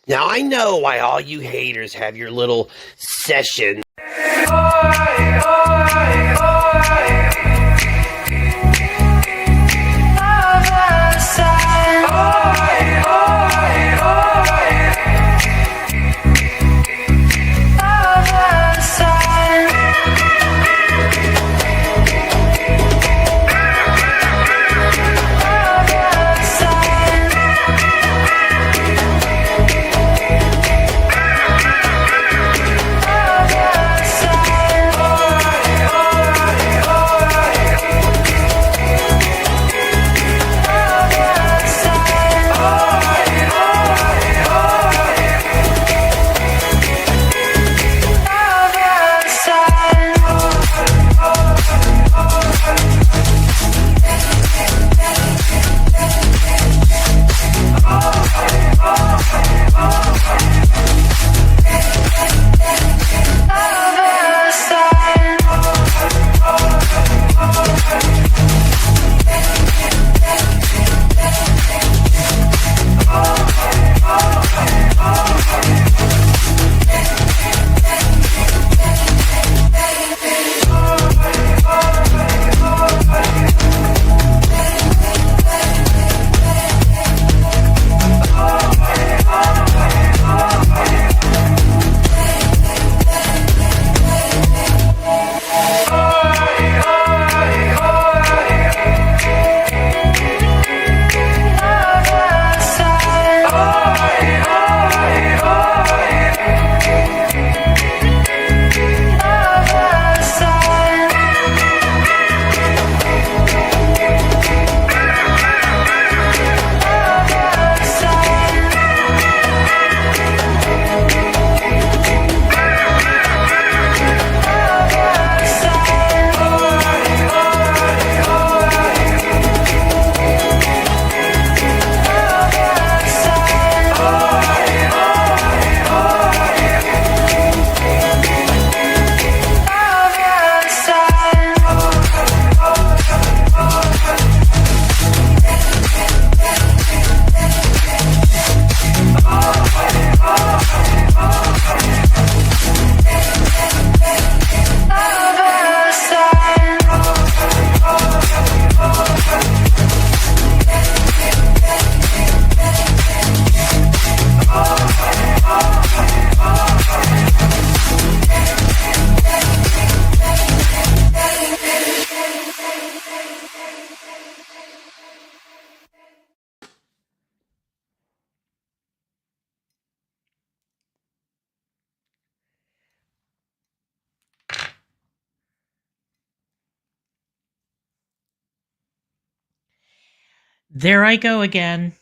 Now I know why all you haters have your little session. There I go again.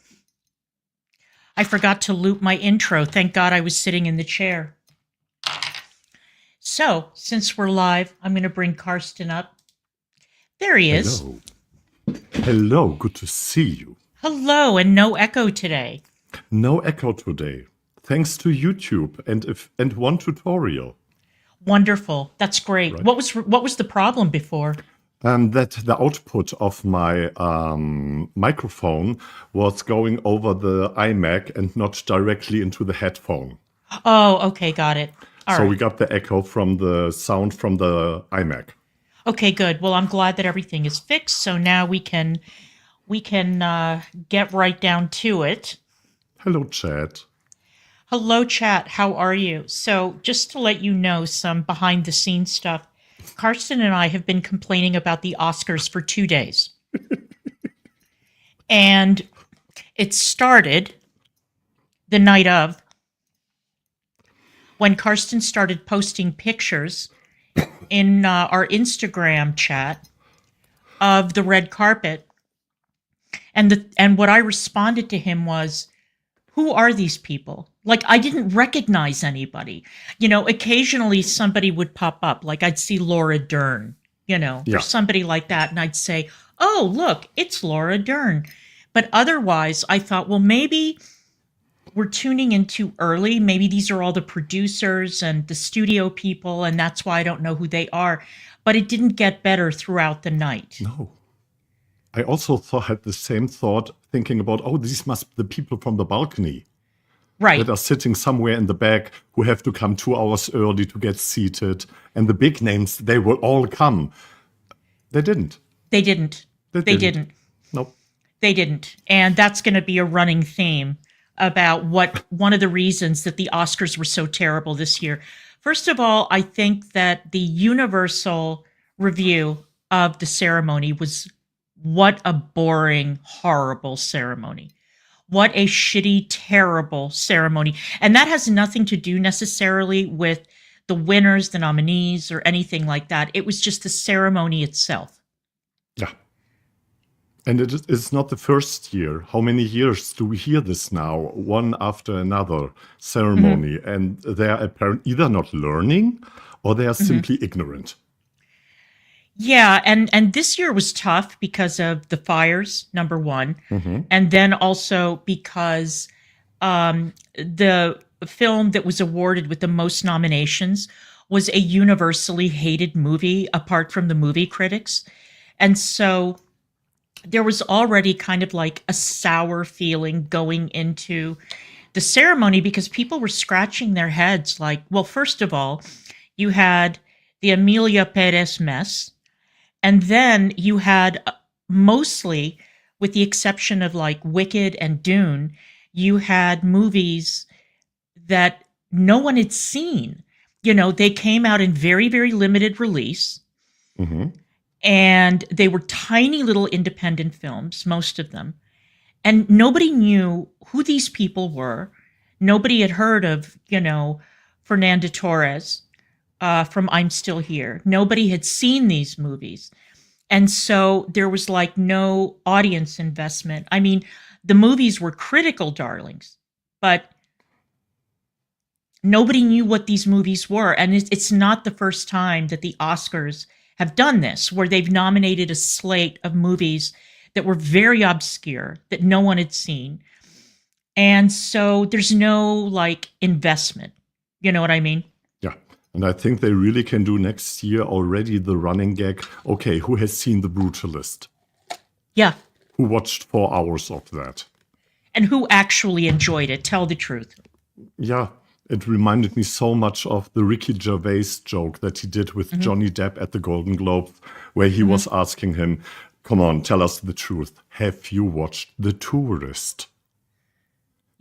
I forgot to loop my intro. Thank God I was sitting in the chair. So, since we're live, I'm going to bring Karsten up. There he is. Hello. Hello, good to see you. Hello, and no echo today. No echo today. Thanks to YouTube and one tutorial. Wonderful. That's great. Right. What was the problem before? That the output of my microphone was going over the iMac and not directly into the headphone. Oh, okay, got it. All so right. we got the echo from the sound from the iMac. Okay, good. Well, I'm glad that everything is fixed. So now we can get right down to it. Hello, chat. Hello, chat. How are you? So just to let you know some behind the scenes stuff, Karsten and I have been complaining about the Oscars for 2 days. And it started the night of when Karsten started posting pictures in our Instagram chat of the red carpet. And what I responded to him was, who are these people? Like, I didn't recognize anybody. You know, occasionally somebody would pop up. Like, I'd see Laura Dern, you know, or somebody like that. And I'd say, oh, look, it's Laura Dern. But otherwise, I thought, well, maybe we're tuning in too early. Maybe these are all the producers and the studio people, and that's why I don't know who they are. But it didn't get better throughout the night. No. I also had the same thought, thinking about, oh, these must be the people from the balcony. Right. that are sitting somewhere in the back who have to come 2 hours early to get seated. And the big names, they will all come. They didn't. They didn't. They didn't. Nope. They didn't. And that's going to be a running theme about one of the reasons that the Oscars were so terrible this year. First of all, I think that the universal review of the ceremony was, what a boring, horrible ceremony. What a shitty, terrible ceremony. And that has nothing to do necessarily with the winners, the nominees, or anything like that. It was just the ceremony itself. Yeah. And it's not the first year. How many years do we hear this now, one after another ceremony? Mm-hmm. And they are apparently either not learning or they are simply ignorant. Yeah, and this year was tough because of the fires, number one. Mm-hmm. And then also because the film that was awarded with the most nominations was a universally hated movie apart from the movie critics. And so there was already kind of like a sour feeling going into the ceremony because people were scratching their heads like, well, first of all, you had the Emilia Perez mess. And then you had mostly, with the exception of like Wicked and Dune, you had movies that no one had seen. You know, they came out in very, very limited release. Mm-hmm. And they were tiny little independent films, most of them. And nobody knew who these people were. Nobody had heard of, Fernanda Torres from I'm Still Here. Nobody had seen these movies. And so there was like no audience investment. I mean, the movies were critical darlings, but nobody knew what these movies were. And it's not the first time that the Oscars have done this, where they've nominated a slate of movies that were very obscure, that no one had seen. And so there's no like investment. You know what I mean? Yeah. And I think they really can do next year already the running gag. Okay, who has seen The Brutalist? Yeah. Who watched 4 hours of that? And who actually enjoyed it? Tell the truth. Yeah. It reminded me so much of the Ricky Gervais joke that he did with Johnny Depp at the Golden Globes, where he was asking him, come on, tell us the truth. Have you watched The Tourist?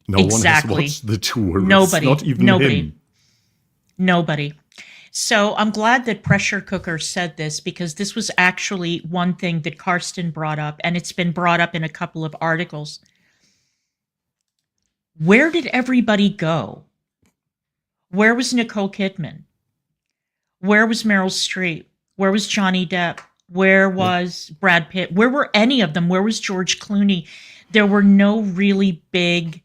No one has watched The Tourist. Nobody. Not even him. Nobody. So I'm glad that Pressure Cooker said this, because this was actually one thing that Karsten brought up, and it's been brought up in a couple of articles. Where did everybody go? Where was Nicole Kidman? Where was Meryl Streep? Where was Johnny Depp? Where was Brad Pitt? Where were any of them? Where was George Clooney? There were no really big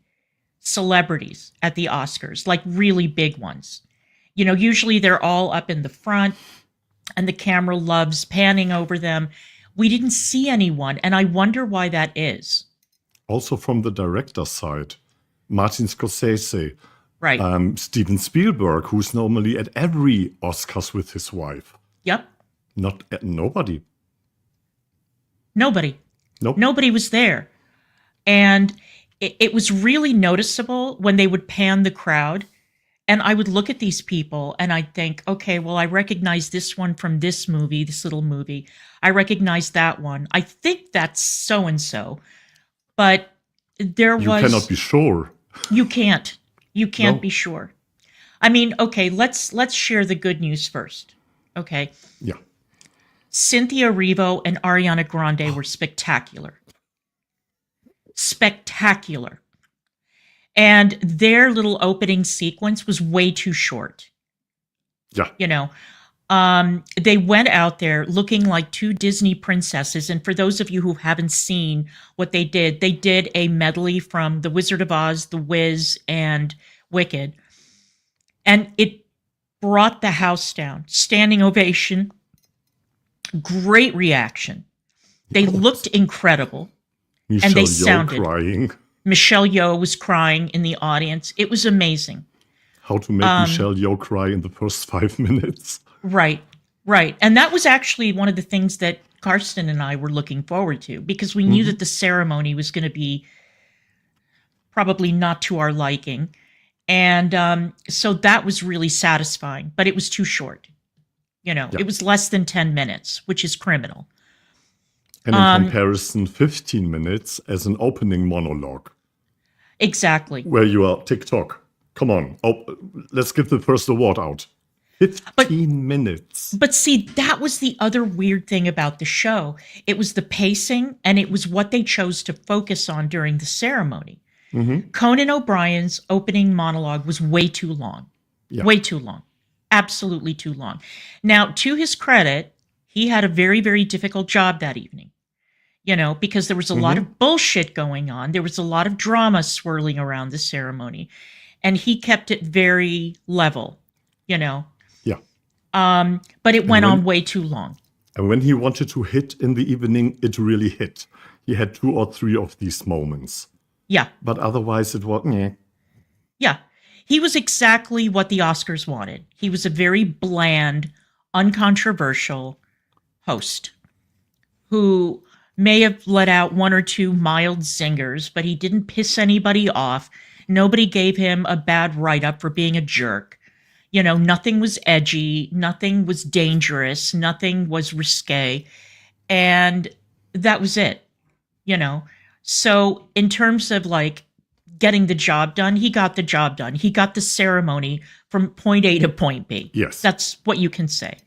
celebrities at the Oscars, like really big ones. Usually they're all up in the front and the camera loves panning over them. We didn't see anyone, and I wonder why that is. Also from the director's side, Martin Scorsese, right? Steven Spielberg, who's normally at every Oscars with his wife. Yep. Nobody. Nobody. Nope. Nobody was there. And it was really noticeable when they would pan the crowd. And I would look at these people and I'd think, okay, well, I recognize this one from this movie, this little movie. I recognize that one. I think that's so-and-so. But you cannot be sure. You can't. You can't be sure. I mean, okay, let's share the good news first. Okay. Yeah. Cynthia Erivo and Ariana Grande were spectacular. Spectacular. And their little opening sequence was way too short. Yeah. They went out there looking like two Disney princesses. And for those of you who haven't seen what they did a medley from The Wizard of Oz, The Wiz, and Wicked. And it brought the house down. Standing ovation. Great reaction. They looked incredible. Michelle and they Yeoh sounded crying. Michelle Yeoh was crying in the audience. It was amazing. How to make Michelle Yeoh cry in the first 5 minutes. Right. And that was actually one of the things that Karsten and I were looking forward to, because we knew that the ceremony was going to be probably not to our liking. And so that was really satisfying, but it was too short. It was less than 10 minutes, which is criminal. And in comparison, 15 minutes as an opening monologue. Exactly. Where you are TikTok. Come on. Oh, let's give the first award out. 15 minutes. But see, that was the other weird thing about the show. It was the pacing, and it was what they chose to focus on during the ceremony. Mm-hmm. Conan O'Brien's opening monologue was way too long. Yeah. Way too long. Absolutely too long. Now, to his credit, he had a very, very difficult job that evening. Because there was a lot of bullshit going on. There was a lot of drama swirling around the ceremony. And he kept it very level, Yeah. But it went on way too long. And when he wanted to hit in the evening, it really hit. He had 2 or 3 of these moments. Yeah. But otherwise it was, Yeah. He was exactly what the Oscars wanted. He was a very bland, uncontroversial host who may have let out 1 or 2 mild zingers, but he didn't piss anybody off. Nobody gave him a bad write-up for being a jerk. Nothing was edgy, nothing was dangerous, nothing was risque. And that was it, So in terms of getting the job done, he got the job done. He got the ceremony from point A to point B. Yes. That's what you can say.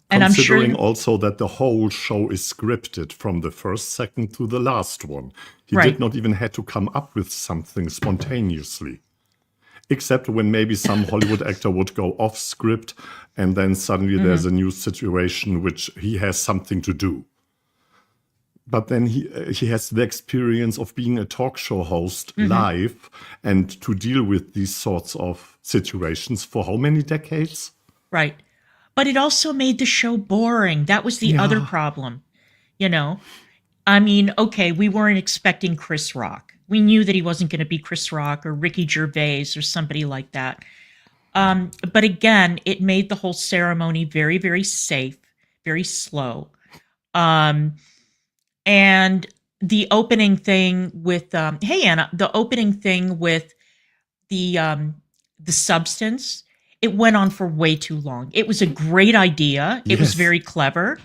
And considering I'm sure also that the whole show is scripted from the first second to the last one. He Right. did not even have to come up with something spontaneously. Except when maybe some Hollywood actor would go off script and then suddenly there's a new situation which he has something to do. But then he has the experience of being a talk show host live and to deal with these sorts of situations for how many decades? Right. But it also made the show boring. That was the other problem, I mean, okay, we weren't expecting Chris Rock. We knew that he wasn't going to be Chris Rock or Ricky Gervais or somebody like that. But again, it made the whole ceremony very, very safe, very slow. And the opening thing with, hey, Anna, the opening thing with the substance, it went on for way too long. It was a great idea. It was Yes. very clever,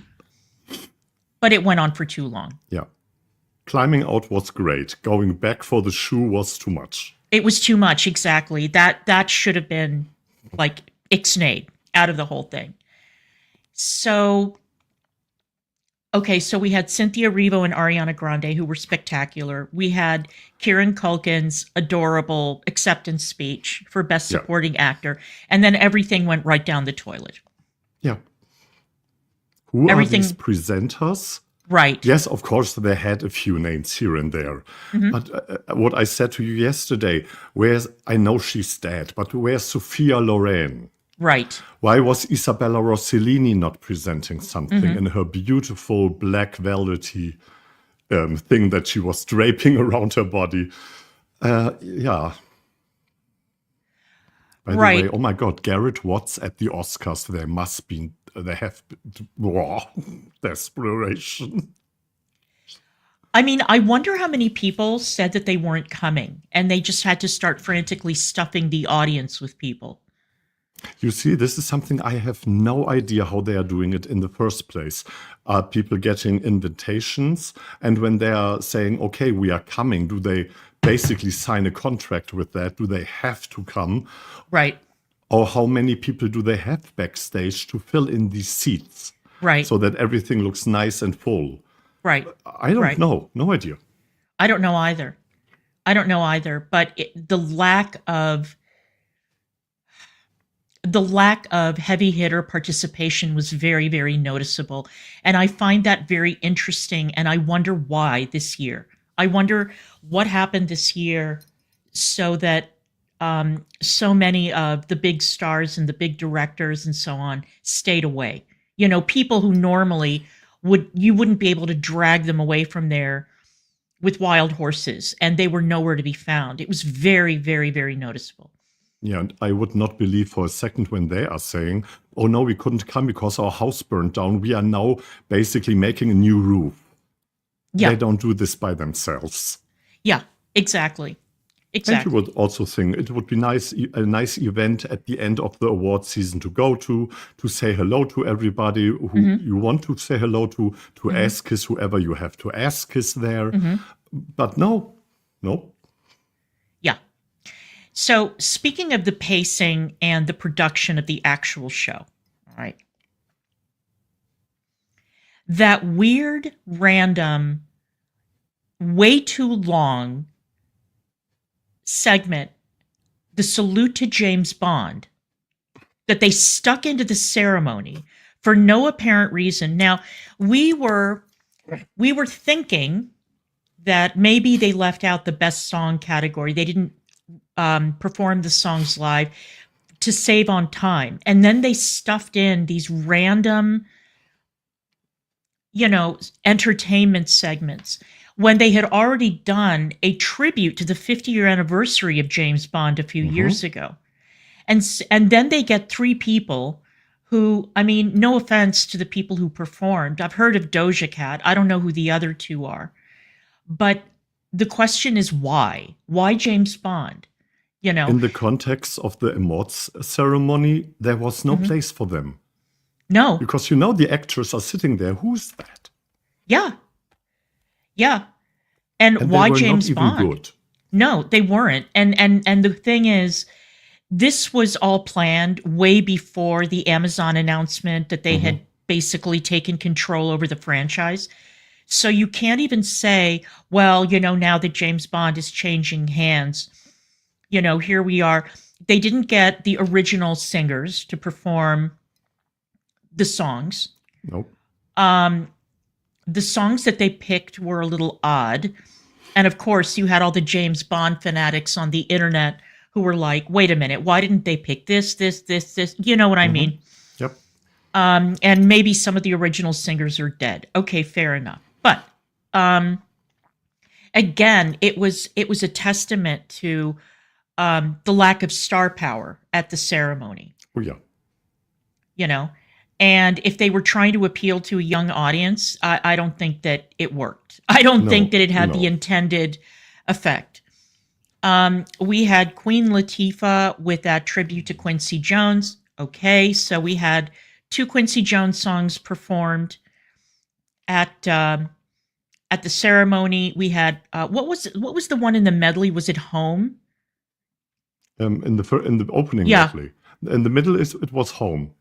but it went on for too long. Yeah. Climbing out was great. Going back for the shoe was too much. It was too much, exactly. That should have been ixnayed out of the whole thing. So, okay, so we had Cynthia Erivo and Ariana Grande, who were spectacular. We had Kieran Culkin's adorable acceptance speech for Best Supporting Actor, and then everything went right down the toilet. Yeah. Who Everything- are these presenters? Right. Yes, of course, they had a few names here and there. But what I said to you yesterday, I know she's dead, but where's Sophia Loren? Right. Why was Isabella Rossellini not presenting something in her beautiful black velvety thing that she was draping around her body? Yeah. By the Right. way, oh my God, Garrett Watts at the Oscars. They have desperation. I mean, I wonder how many people said that they weren't coming and they just had to start frantically stuffing the audience with people. You see, this is something I have no idea how they are doing it in the first place. Are people getting invitations? And when they are saying, okay, we are coming, do they basically sign a contract with that? Do they have to come? Right. Or how many people do they have backstage to fill in these seats? Right. So that everything looks nice and full. Right. I don't know. No idea. I don't know either. But the lack of heavy hitter participation was very, very noticeable. And I find that very interesting. And I wonder why this year. I wonder what happened this year so that so many of the big stars and the big directors and so on stayed away. People who normally you wouldn't be able to drag them away from there with wild horses, and they were nowhere to be found. It was very, very, very noticeable. Yeah, and I would not believe for a second when they are saying, oh no, we couldn't come because our house burned down. We are now basically making a new roof. Yeah. They don't do this by themselves. Yeah, exactly. Exactly. And you would also think it would be a nice event at the end of the award season to go to say hello to everybody who you want to say hello to ask kiss whoever you have to ask kiss there. But no. Yeah. So speaking of the pacing and the production of the actual show, all right, that weird, random, way too long segment, the salute to James Bond, that they stuck into the ceremony for no apparent reason. Now, we were thinking that maybe they left out the best song category. They didn't perform the songs live to save on time. And then they stuffed in these random, entertainment segments when they had already done a tribute to the 50-year anniversary of James Bond a few years ago. And then they get three people who, I mean, no offense to the people who performed. I've heard of Doja Cat. I don't know who the other two are. But the question is why? Why James Bond? In the context of the awards ceremony, there was no place for them. No. Because the actors are sitting there. Who's that? Yeah. Yeah. And why they were James not Bond? Even good. No, they weren't. And the thing is, this was all planned way before the Amazon announcement that they had basically taken control over the franchise. So you can't even say, well, now that James Bond is changing hands, here we are. They didn't get the original singers to perform the songs. Nope. The songs that they picked were a little odd. And of course, you had all the James Bond fanatics on the internet who were like, wait a minute, why didn't they pick this? You know what I mean? Yep. And maybe some of the original singers are dead. Okay, fair enough. But again, it was a testament to the lack of star power at the ceremony. Oh, yeah. And if they were trying to appeal to a young audience, I don't think that it worked. I don't think that it had the intended effect. We had Queen Latifah with that tribute to Quincy Jones. Okay, so we had 2 Quincy Jones songs performed at the ceremony. We had what was the one in the medley? Was it Home? In the opening medley. In the middle it was Home.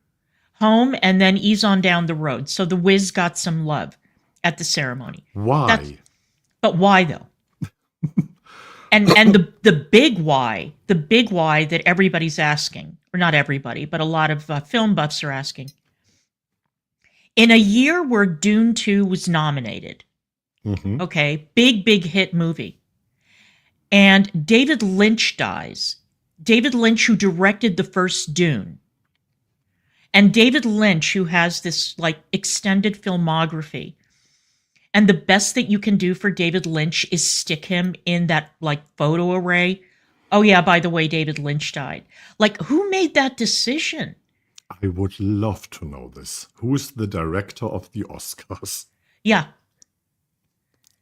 Home, and then Ease on Down the Road. So the Wiz got some love at the ceremony. Why? But why though? and the big why that everybody's asking, or not everybody, but a lot of film buffs are asking. In a year where Dune 2 was nominated, okay, big hit movie, and David Lynch dies. David Lynch, who directed the first Dune. And David Lynch, who has this extended filmography, and the best that you can do for David Lynch is stick him in that photo array. Oh yeah, by the way, David Lynch died. Who made that decision? I would love to know this. Who's the director of the Oscars? Yeah.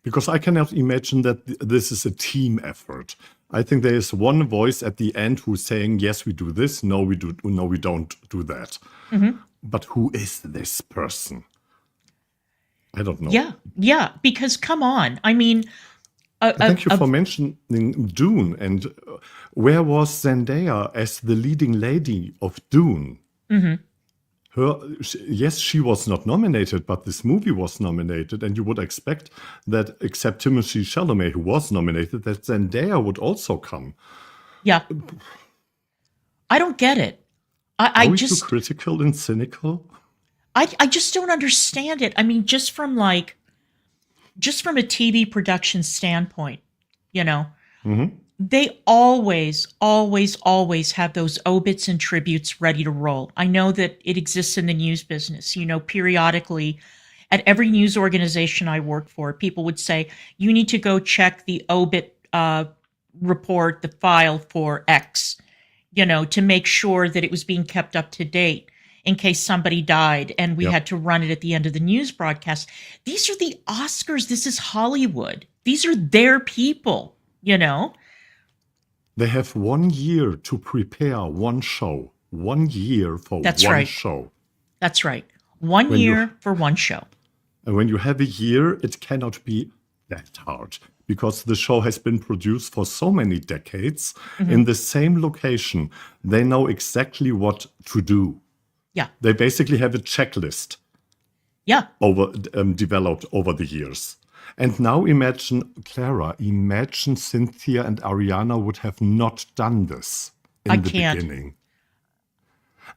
Because I cannot imagine that this is a team effort. I think there is one voice at the end who's saying, yes, we do this. No, we don't do that. But who is this person? I don't know. Yeah, because come on. I mean... Thank you for mentioning Dune. And where was Zendaya as the leading lady of Dune? Yes, she was not nominated, but this movie was nominated. And you would expect that, except Timothée Chalamet, who was nominated, that Zendaya would also come. Yeah. I don't get it. Are we too critical and cynical? I just don't understand it. I mean, just from a TV production standpoint, they always have those obits and tributes ready to roll. I know that it exists in the news business. Periodically, at every news organization I work for, people would say, you need to go check the obit report, the file for X, to make sure that it was being kept up to date in case somebody died and we had to run it at the end of the news broadcast. These are the Oscars. This is Hollywood. These are their people, They have 1 year to prepare one show. 1 year for That's one right. show. That's right. 1 When you- year for one show. And when you have a year, it cannot be that hard because the show has been produced for so many decades in the same location. They know exactly what to do. Yeah. They basically have a checklist Yeah. developed over the years. And now imagine, Clara, imagine Cynthia and Ariana would have not done this in the beginning.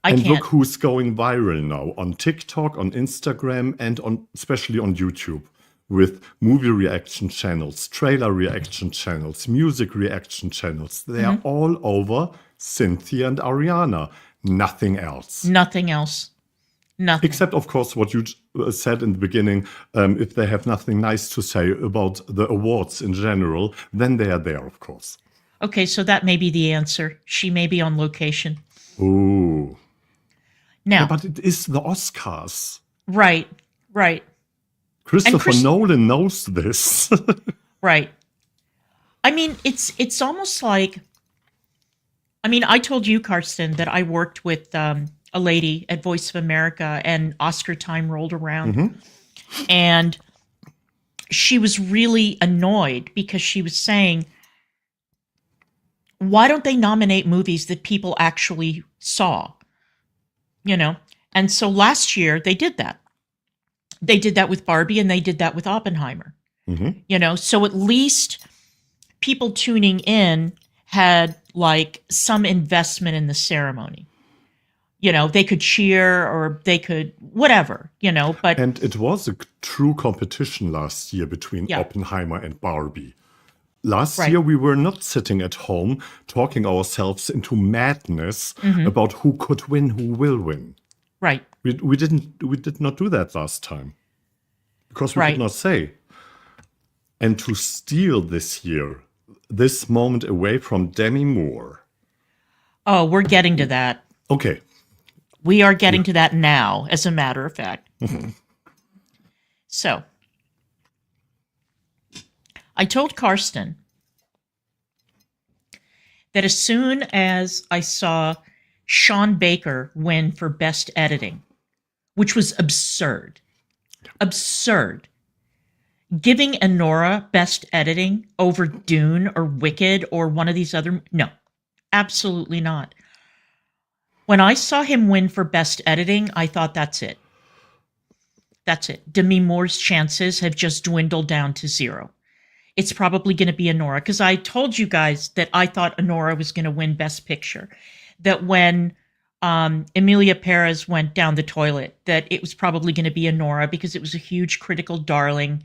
I And can't. look who's going viral now on TikTok, on Instagram, and especially on YouTube with movie reaction channels, trailer reaction channels, music reaction channels. They are all over Cynthia and Ariana. Nothing else. Nothing else. Nothing. Except, of course, what you said in the beginning, if they have nothing nice to say about the awards in general, then they are there, of course. Okay, so that may be the answer. She may be on location. Ooh. Now, Yeah, but it is the Oscars. right. Christopher Nolan knows this. Right. I mean, it's almost like, I mean, I told you, Karsten, that I worked with a lady at Voice of America and Oscar time rolled around. And she was really annoyed because she was saying, why don't they nominate movies that people actually saw? You know? And so last year they did that. They did that with Barbie and they did that with Oppenheimer. You know, so at least people tuning in had like some investment in the ceremony. You know, they could cheer or they could whatever, you know, but And it was a true competition last year between Oppenheimer and Barbie. Last year, we were not sitting at home talking ourselves into madness about who could win, who will win. right. We did not do that last time because we could not say. And to steal this year, this moment away from Demi Moore. Oh, we're getting to that. Okay. We are getting to that now, as a matter of fact. So, I told Karsten that as soon as I saw Sean Baker win for Best Editing, which was absurd, giving Anora Best Editing over Dune or Wicked or one of these other, no, absolutely not. When I saw him win for Best Editing, I thought, that's it. That's it. Demi Moore's chances have just dwindled down to zero. It's probably going to be Anora, because I told you guys that I thought Anora was going to win Best Picture. That when Emilia Perez went down the toilet, that it was probably going to be Anora because it was a huge critical darling.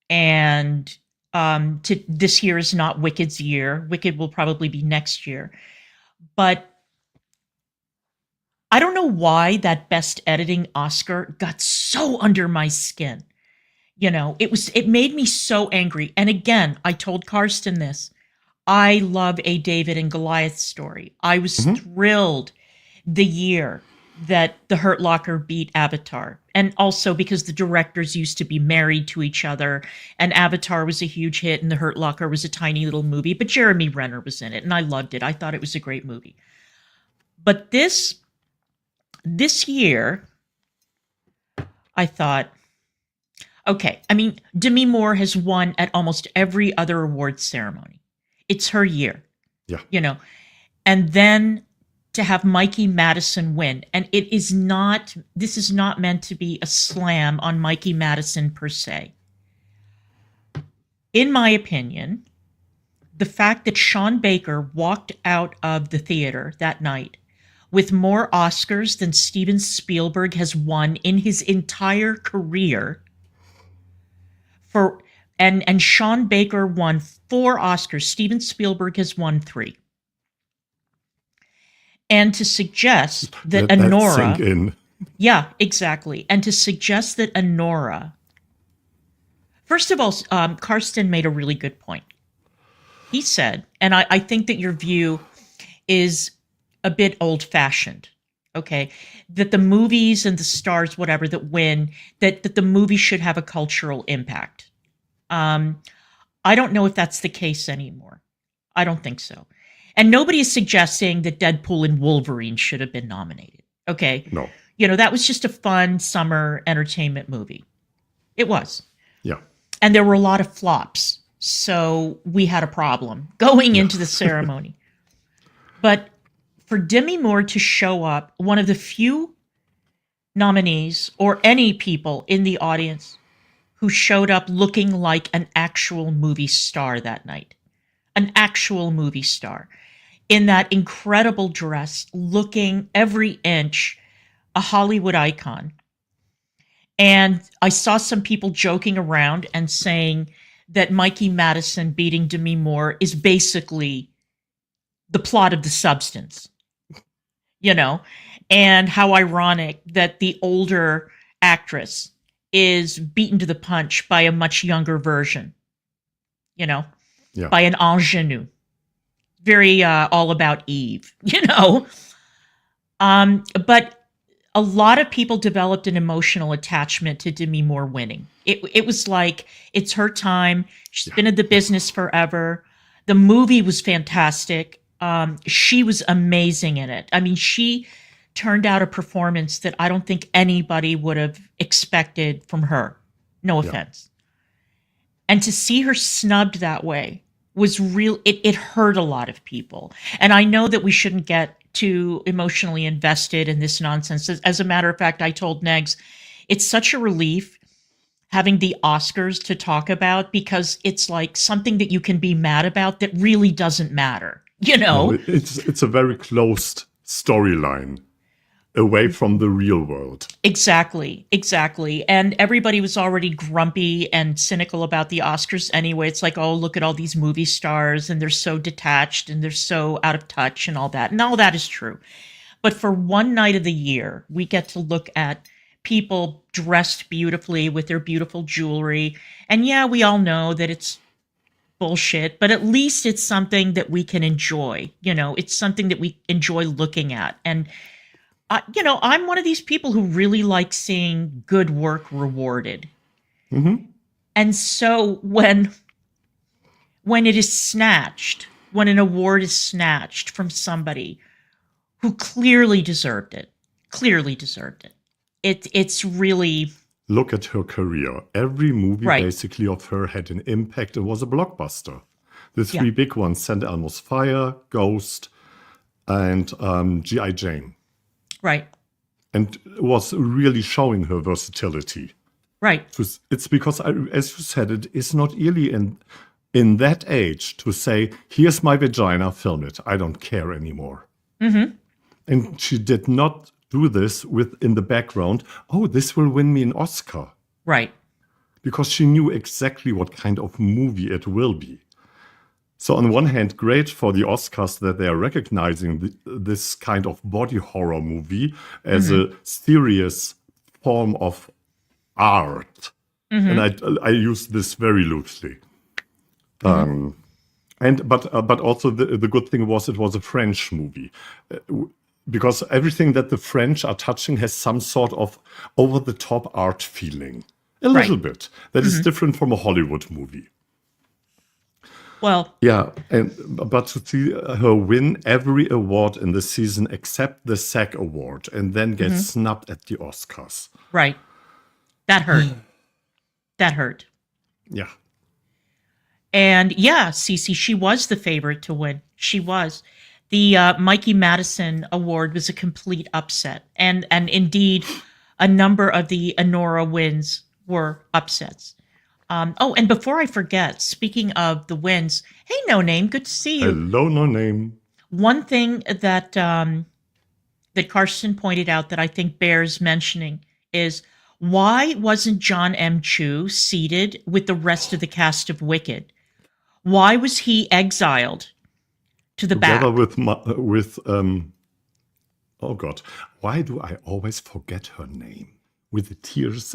And this year is not Wicked's year. Wicked will probably be next year. But I don't know why that Best Editing Oscar got so under my skin. You know, it made me so angry. And again, I told Karsten this. I love a David and Goliath story. I was thrilled the year that The Hurt Locker beat Avatar. And also because the directors used to be married to each other, and Avatar was a huge hit and The Hurt Locker was a tiny little movie, but Jeremy Renner was in it and I loved it. I thought it was a great movie. But this year, I thought, okay, I mean, Demi Moore has won at almost every other awards ceremony. It's her year. Yeah. You know, and then to have Mikey Madison win. And this is not meant to be a slam on Mikey Madison per se. In my opinion, the fact that Sean Baker walked out of the theater that night with more Oscars than Steven Spielberg has won in his entire career, and Sean Baker won 4 Oscars. Steven Spielberg has won 3. And to suggest that Anora, sink in. Yeah, exactly. And to suggest that Anora, first of all, Karsten made a really good point. He said, and I think that your view is a bit old-fashioned, okay, that the movies and the stars, whatever, that win, that the movie should have a cultural impact. I don't know if that's the case anymore. I don't think so. And nobody is suggesting that Deadpool and Wolverine should have been nominated. Okay. No. That was just a fun summer entertainment movie. It was. Yeah. And there were a lot of flops. So we had a problem going into the ceremony. But for Demi Moore to show up, one of the few nominees or any people in the audience who showed up looking like an actual movie star that night, an actual movie star in that incredible dress, looking every inch a Hollywood icon. And I saw some people joking around and saying that Mikey Madison beating Demi Moore is basically the plot of The Substance, and how ironic that the older actress is beaten to the punch by a much younger version, by an ingenue. Very all about Eve, But a lot of people developed an emotional attachment to Demi Moore winning. It was like, it's her time. She's been in the business forever. The movie was fantastic. She was amazing in it. I mean, she turned out a performance that I don't think anybody would have expected from her. No offense. And to see her snubbed that way was real. It hurt a lot of people. And I know that we shouldn't get too emotionally invested in this nonsense. As a matter of fact, I told Negz, it's such a relief having the Oscars to talk about, because it's like something that you can be mad about that really doesn't matter, No, it's a very closed storyline away from the real world. Exactly. And everybody was already grumpy and cynical about the Oscars anyway. It's like, oh, look at all these movie stars, and they're so detached and they're so out of touch and all that. And all that is true. But for one night of the year, we get to look at people dressed beautifully with their beautiful jewelry. And yeah, we all know that it's bullshit, but at least it's something that we can enjoy. It's something that we enjoy looking at. And I'm one of these people who really like seeing good work rewarded. Mm-hmm. And so when it is snatched, when an award is snatched from somebody who clearly deserved it, it's really... Look at her career. Every movie basically of her had an impact. It was a blockbuster. The three big ones, St. Elmo's Fire, Ghost, and G.I. Jane. Right. And it was really showing her versatility. Right. It's because, as you said, it is not really in that age to say, here's my vagina, film it. I don't care anymore. Mm-hmm. And she did not do this in the background, oh, this will win me an Oscar. Right. Because she knew exactly what kind of movie it will be. So on one hand, great for the Oscars that they are recognizing this kind of body horror movie as a serious form of art. Mm-hmm. And I use this very loosely. Mm-hmm. But also the good thing was it was a French movie. Because everything that the French are touching has some sort of over-the-top art feeling. A little bit. That is different from a Hollywood movie. Well, yeah, but to see her win every award in the season except the SAG award and then get snubbed at the Oscars. Right. That hurt. Yeah. And yeah, Cece, she was the favorite to win. She was. The Mikey Madison award was a complete upset. And indeed, a number of the Anora wins were upsets. And before I forget, speaking of the wins, hey, No Name, good to see you. Hello, No Name. One thing that that Karsten pointed out that I think bears mentioning is, why wasn't John M. Chu seated with the rest of the cast of Wicked? Why was he exiled to the back? Together with oh God, why do I always forget her name? With the tears.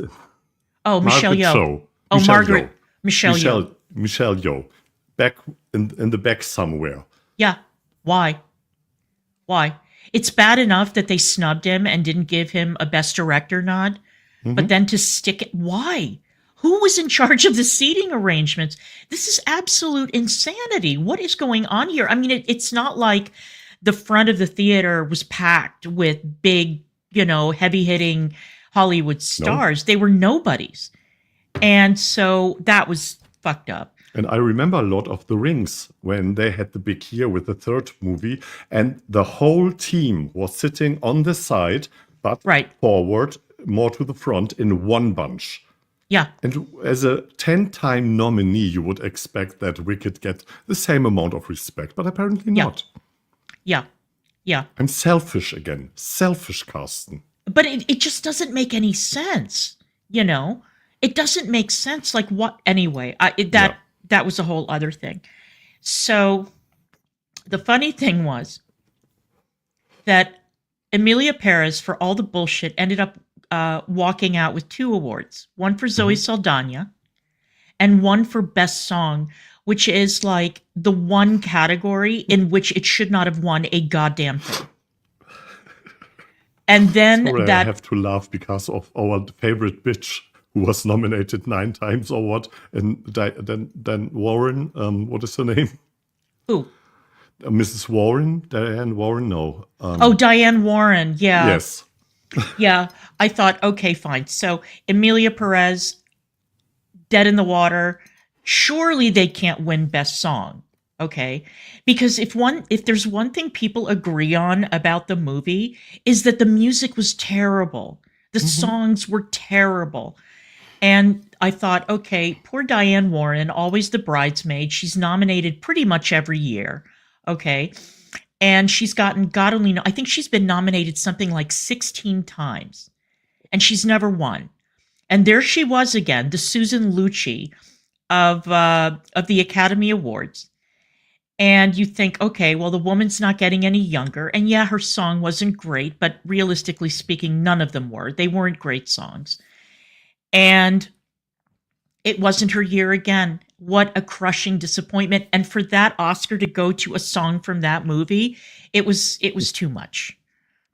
Oh, Michelle Yeoh. Michelle Yeoh. Michelle Yeoh. Back in the back somewhere. Yeah. Why? It's bad enough that they snubbed him and didn't give him a Best Director nod, but then to stick it. Why? Who who was in charge of the seating arrangements? This is absolute insanity. What is going on here? I mean, it's not like the front of the theater was packed with big, heavy hitting Hollywood stars. No. They were nobodies. And so that was fucked up. And I remember a lot of The Rings when they had the big year with the third movie, and the whole team was sitting on the side, but forward, more to the front in one bunch. Yeah. And as a 10-time nominee, you would expect that Wicked get the same amount of respect, but apparently not. Yeah. Yeah. I'm selfish again. Selfish, Carsten. But it just doesn't make any sense, It doesn't make sense. Like what? Anyway, that was a whole other thing. So the funny thing was that Emilia Perez, for all the bullshit, ended up walking out with 2 awards. One for Zoe Saldana and one for Best Song, which is like the one category in which it should not have won a goddamn thing. And then Sorry, I have to laugh because of our favorite bitch who was nominated 9 times or what, and then Warren, what is her name? Who? Mrs. Warren? Diane Warren? No. Diane Warren, yeah. Yes. Yeah, I thought, okay, fine. So Emilia Perez, Dead in the Water, surely they can't win Best Song, okay? Because if there's one thing people agree on about the movie is that the music was terrible. The songs were terrible. And I thought, okay, poor Diane Warren, always the bridesmaid. She's nominated pretty much every year, okay? And she's gotten, God only know, I think she's been nominated something like 16 times. And she's never won. And there she was again, the Susan Lucci of the Academy Awards. And you think, okay, well, the woman's not getting any younger. And yeah, her song wasn't great, but realistically speaking, none of them were. They weren't great songs. And it wasn't her year again. What a crushing disappointment. And for that Oscar to go to a song from that movie, it was too much.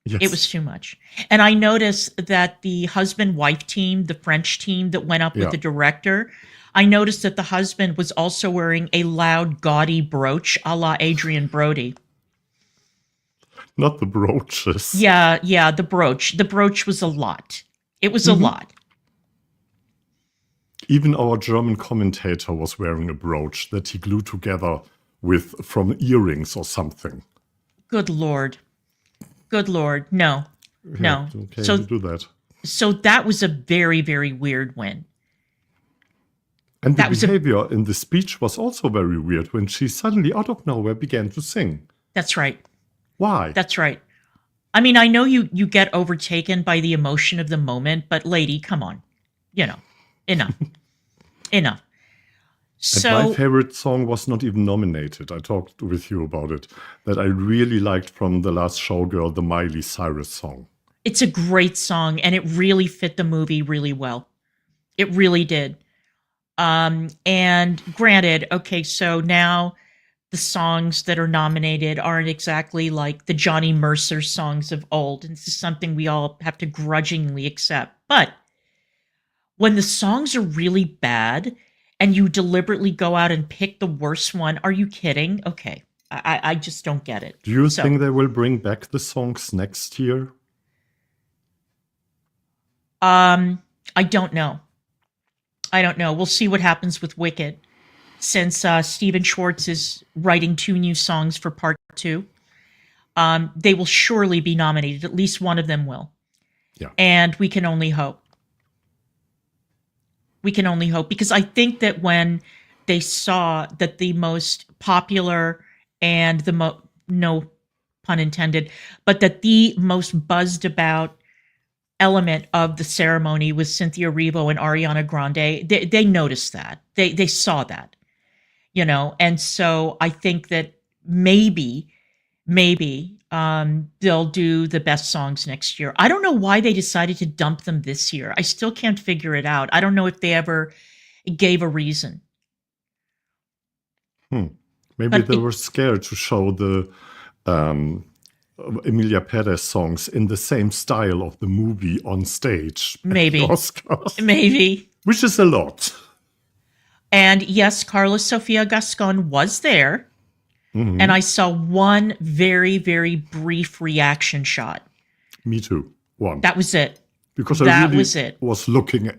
Yes. It was too much. And I noticed that the husband-wife team, the French team that went up with the director, I noticed that the husband was also wearing a loud, gaudy brooch a la Adrian Brody. Not the brooches. Yeah, the brooch. The brooch was a lot. It was a lot. Even our German commentator was wearing a brooch that he glued together from earrings or something. Good Lord. No. Okay, so do that. So that was a very, very weird win. And the behavior in the speech was also very weird when she suddenly, out of nowhere, began to sing. That's right. Why? That's right. I mean, I know you get overtaken by the emotion of the moment, but lady, come on. Enough. Enough. So, and my favorite song was not even nominated. I talked with you about it. That I really liked from The Last Showgirl, the Miley Cyrus song. It's a great song, and it really fit the movie really well. It really did. And granted, okay, so now the songs that are nominated aren't exactly like the Johnny Mercer songs of old. And this is something we all have to grudgingly accept. But when the songs are really bad and you deliberately go out and pick the worst one, are you kidding? Okay, I just don't get it. Do you think they will bring back the songs next year? I don't know. We'll see what happens with Wicked. Since Steven Schwartz is writing 2 new songs for part 2, they will surely be nominated. At least one of them will. Yeah. And we can only hope. Because I think that when they saw that the most popular and no pun intended, but that the most buzzed about element of the ceremony was Cynthia Erivo and Ariana Grande, they noticed that. They saw that, and so I think that maybe they'll do the best songs next year. I don't know why they decided to dump them this year. I still can't figure it out. I don't know if they ever gave a reason. Maybe they were scared to show the Emilia Perez songs in the same style of the movie on stage. Maybe. Oscars. Maybe. Which is a lot. And yes, Carla Sofia Gascon was there. Mm-hmm. And I saw one very, very brief reaction shot. Me too. One. That was it. Because that I really was it. was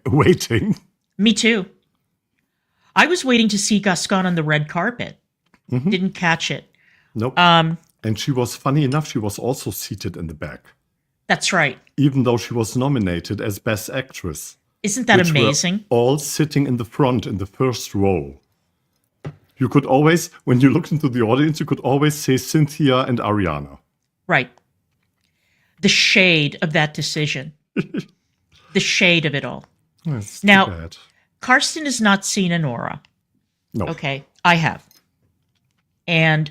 waiting. Me too. I was waiting to see Gascon on the red carpet. Mm-hmm. Didn't catch it. Nope. And she was, funny enough, she was also seated in the back. That's right. Even though she was nominated as Best Actress. Isn't that amazing? All sitting in the front in the first row. You could always, when you looked into the audience, you could always say Cynthia and Ariana. Right. The shade of that decision. The shade of it all. That's now, too bad. Karsten has not seen Anora. No. Okay, I have. And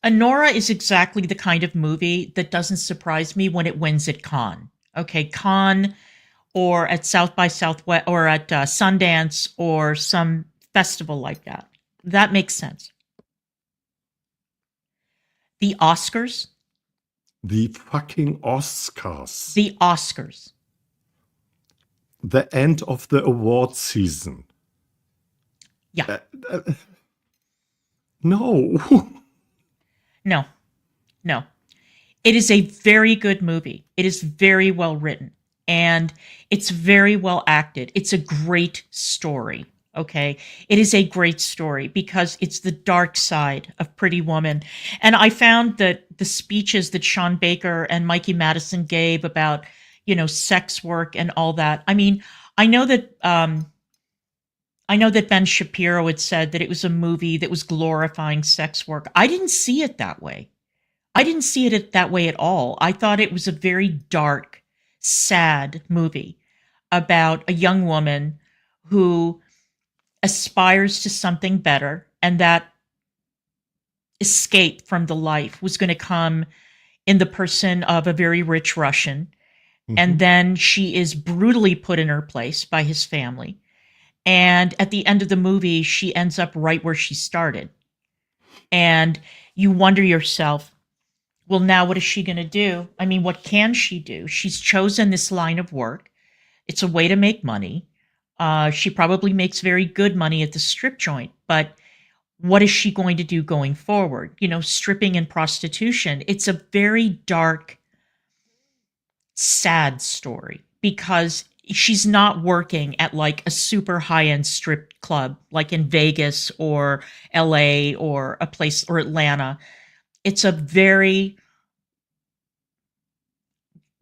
Anora is exactly the kind of movie that doesn't surprise me when it wins at Cannes. Okay, Cannes or at South by Southwest or at Sundance or some festival like that. That makes sense. The Oscars. The fucking Oscars. The Oscars. The end of the award season. Yeah. No. No. No. It is a very good movie. It is very well written. And it's very well acted. It's a great story. Okay. It is a great story because it's the dark side of Pretty Woman. And I found that the speeches that Sean Baker and Mikey Madison gave about, sex work and all that. I mean, I know that Ben Shapiro had said that it was a movie that was glorifying sex work. I didn't see it that way. I didn't see it that way at all. I thought it was a very dark, sad movie about a young woman who aspires to something better, and that escape from the life was going to come in the person of a very rich Russian. Mm-hmm. And then she is brutally put in her place by his family. And at the end of the movie, she ends up right where she started. And you wonder yourself, well, now what is she going to do? I mean, what can she do? She's chosen this line of work. It's a way to make money. She probably makes very good money at the strip joint, but what is she going to do going forward? Stripping and prostitution. It's a very dark, sad story because she's not working at like a super high-end strip club like in Vegas or LA or a place or Atlanta. It's a very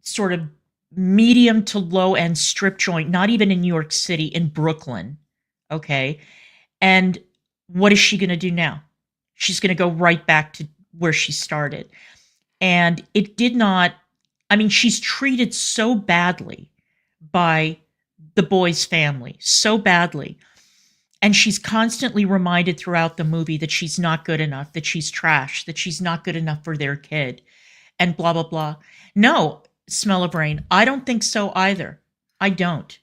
sort of medium to low end strip joint, not even in New York City, in Brooklyn. Okay. And what is she going to do now? She's going to go right back to where she started. And it did not, she's treated so badly by the boy's family, so badly. And she's constantly reminded throughout the movie that she's not good enough, that she's trash, that she's not good enough for their kid, and blah, blah, blah. No, Smell of Rain, I don't think so either. I don't.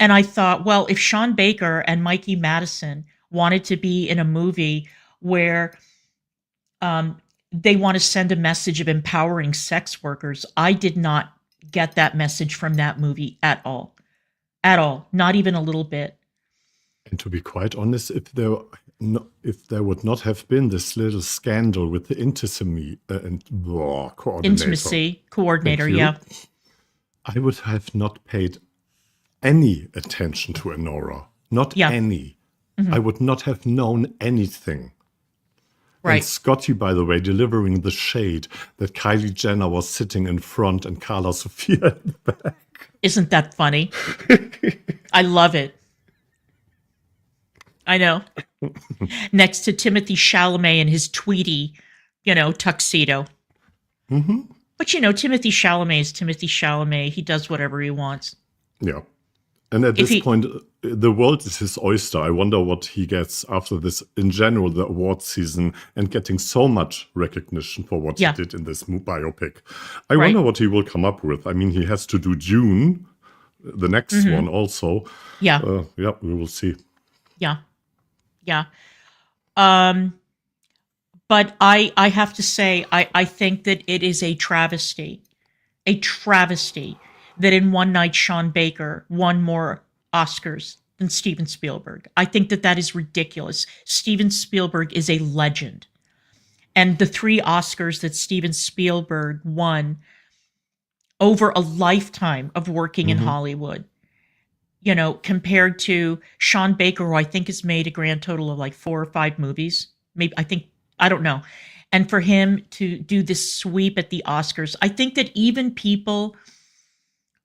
And I thought, well, if Sean Baker and Mikey Madison wanted to be in a movie where they want to send a message of empowering sex workers, I did not get that message from that movie at all. At all. Not even a little bit. And to be quite honest, if there would not have been this little scandal with the intimacy coordinator, yeah, I would have not paid any attention to Anora. Not any. Mm-hmm. I would not have known anything. Right. And Scotty, by the way, delivering the shade that Kylie Jenner was sitting in front and Carla Sofia in the back. Isn't that funny? I love it. I know. Next to Timothée Chalamet in his tweedy, tuxedo. Mm-hmm. But Timothée Chalamet is Timothée Chalamet. He does whatever he wants. Yeah. And at this point, the world is his oyster. I wonder what he gets after this, in general, the award season, and getting so much recognition for what he did in this biopic. I wonder what he will come up with. He has to do Dune, the next one also. Yeah. We will see. Yeah. Yeah. But I have to say, I think that it is a travesty that in one night Sean Baker won more Oscars than Steven Spielberg. I think that that is ridiculous. Steven Spielberg is a legend. And the 3 Oscars that Steven Spielberg won over a lifetime of working in Hollywood, you know, compared to Sean Baker, who I think has made a grand total of like 4 or 5 movies. Maybe, I don't know. And for him to do this sweep at the Oscars, I think that even people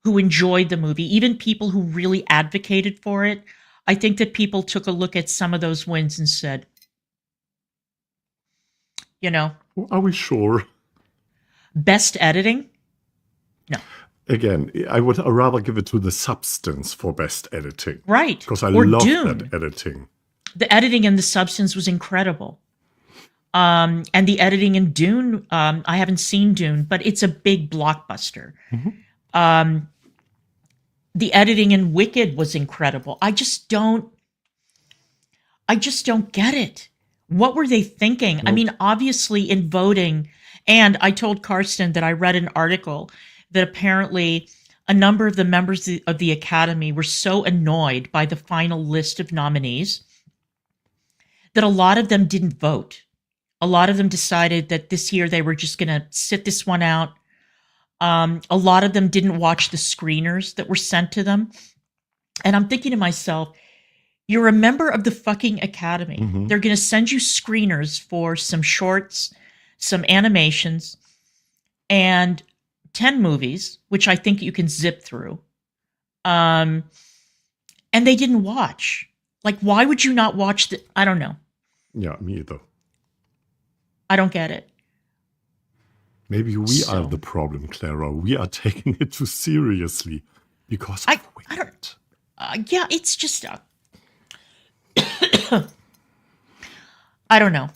who enjoyed the movie, even people who really advocated for it, I think that people took a look at some of those wins and said, you know, Are we sure? best editing? No. Again, I would rather give it to the substance for best editing. Right. Because I Or love Dune. that editing. The editing and the substance was incredible. And the editing in Dune, I haven't seen Dune, but it's a big blockbuster. The editing in Wicked was incredible. I just don't get it. What were they thinking? I mean, obviously in voting, and I told Karsten that I read an article that apparently a number of the members of the Academy were so annoyed by the final list of nominees that a lot of them didn't vote. A lot of them decided that this year they were just going to sit this one out. A lot of them didn't watch the screeners that were sent to them. And I'm thinking to myself, you're a member of the fucking Academy. They're going to send you screeners for some shorts, some animations, and 10 movies, which I think you can zip through. And they didn't watch. Like, why would you not watch I don't know. Yeah, me either. I don't get it. Maybe we are the problem, Clara. We are taking it too seriously because of Wicked. Yeah, it's just... I don't know.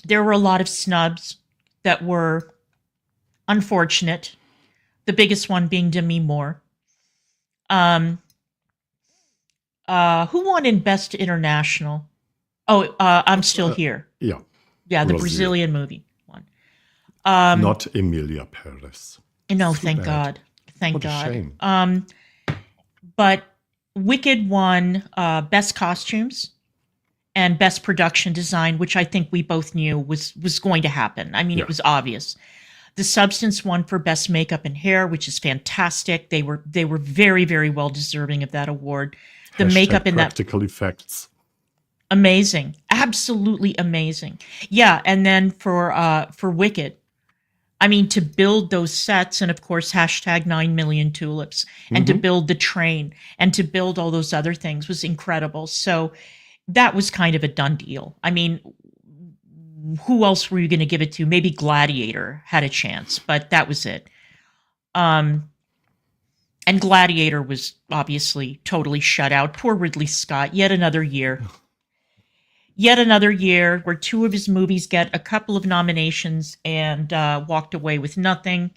There were a lot of snubs that were unfortunate. The biggest one being Demi Moore. Who won in Best International? Oh, I'm Still Here. Yeah. Yeah, the Brazil. Brazilian movie one. Not Emilia Perez. No, Too thank bad. God. Thank What a God. shame. But Wicked won Best Costumes and Best Production Design, which I think we both knew was going to happen. I mean, Yeah. it was obvious. The Substance won for Best Makeup and Hair, which is fantastic. They were very, very well deserving of that award. The makeup in that practical effects. amazing, absolutely amazing. Yeah, and then for Wicked, I mean, to build those sets, and of course, hashtag 9 million tulips, and to build the train, and to build all those other things was incredible. So that was kind of a done deal. I mean, who else were you going to give it to? Maybe Gladiator had a chance, but that was it. And Gladiator was obviously totally shut out. Poor Ridley Scott, yet another year. Yet another year where 2 of his movies get a couple of nominations and walked away with nothing.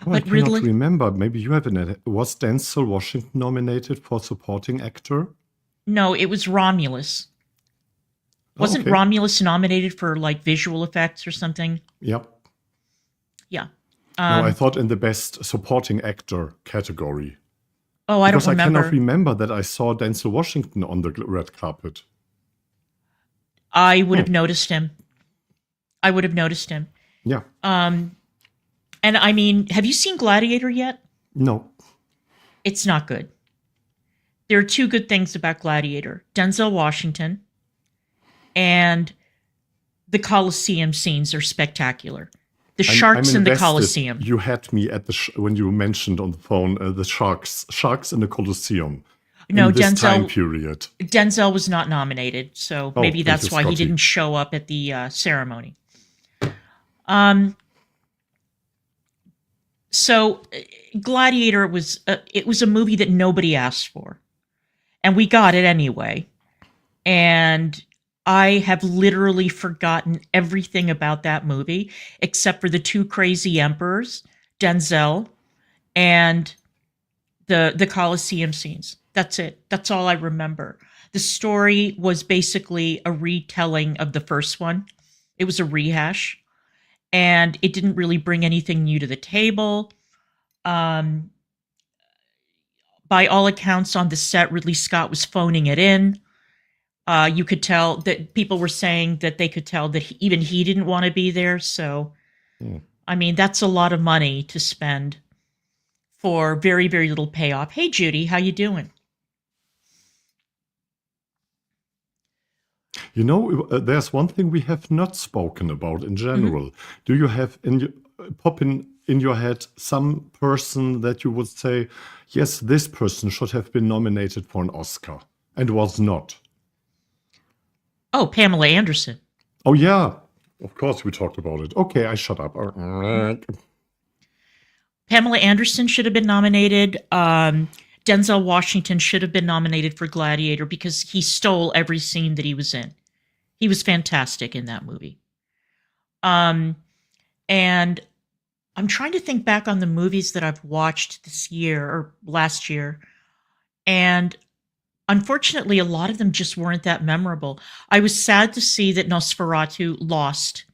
Oh, I cannot remember. Maybe you have an. Was Denzel Washington nominated for supporting actor? No, it was Romulus. Wasn't okay. Romulus nominated for like visual effects or something? Yep. Yeah. No, I thought in the best supporting actor category. Oh, I don't Because remember. I cannot remember that I saw Denzel Washington on the red carpet. I would have noticed him. I would have noticed him. Yeah. And I mean, have you seen Gladiator yet? No. It's not good. There are 2 good things about Gladiator. Denzel Washington and the Colosseum scenes are spectacular. The sharks I'm in the invested. Colosseum. You had me at the when you mentioned on the phone the sharks in the Colosseum. No, in this time period. Denzel was not nominated, so maybe thank that's you, why he Scotty. didn't show up at the ceremony. So Gladiator was it was a movie that nobody asked for, and we got it anyway. And I have literally forgotten everything about that movie except for the 2 crazy emperors, Denzel, and the Colosseum scenes. That's it. That's all I remember. The story was basically a retelling of the first one. It was a rehash, and it didn't really bring anything new to the table. Um, by all accounts on the set, Ridley Scott was phoning it in. You could tell that people were saying that they could tell that even he didn't want to be there. So, I mean, that's a lot of money to spend for very, very little payoff. Hey, Judy, how you doing? You know, there's one thing we have not spoken about in general. Do you have pop in your head some person that you would say, yes, this person should have been nominated for an Oscar and was not? Oh, Pamela Anderson. Oh, yeah. Of course, we talked about it. Okay, I shut up. Pamela Anderson should have been nominated. Denzel Washington should have been nominated for Gladiator because he stole every scene that he was in. He was fantastic in that movie. And I'm trying to think back on the movies that I've watched this year or last year. And unfortunately, a lot of them just weren't that memorable. I was sad to see that Nosferatu lost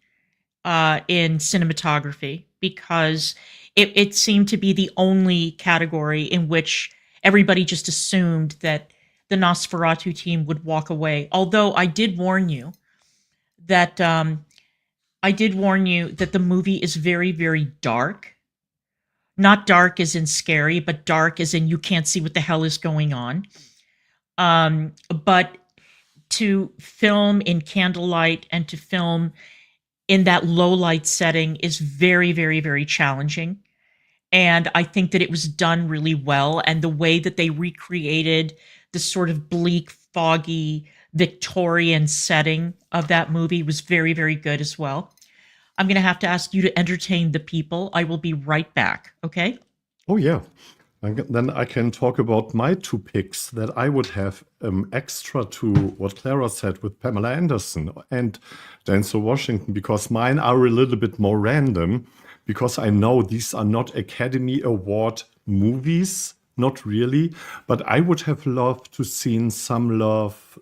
in cinematography because it seemed to be the only category in which everybody just assumed that the Nosferatu team would walk away. Although I did warn you that the movie is very, very dark. Not dark as in scary, but dark as in you can't see what the hell is going on. But to film in candlelight and to film in that low light setting is very, very, very challenging. And I think that it was done really well. And the way that they recreated the sort of bleak, foggy, Victorian setting of that movie was very, very good as well. I'm going to have to ask you to entertain the people. I will be right back. Okay? Oh, yeah. And then I can talk about my two picks that I would have extra to what Clara said with Pamela Anderson and Denzel Washington, because mine are a little bit more random, because I know these are not Academy Award movies, not really, but I would have loved to seen some love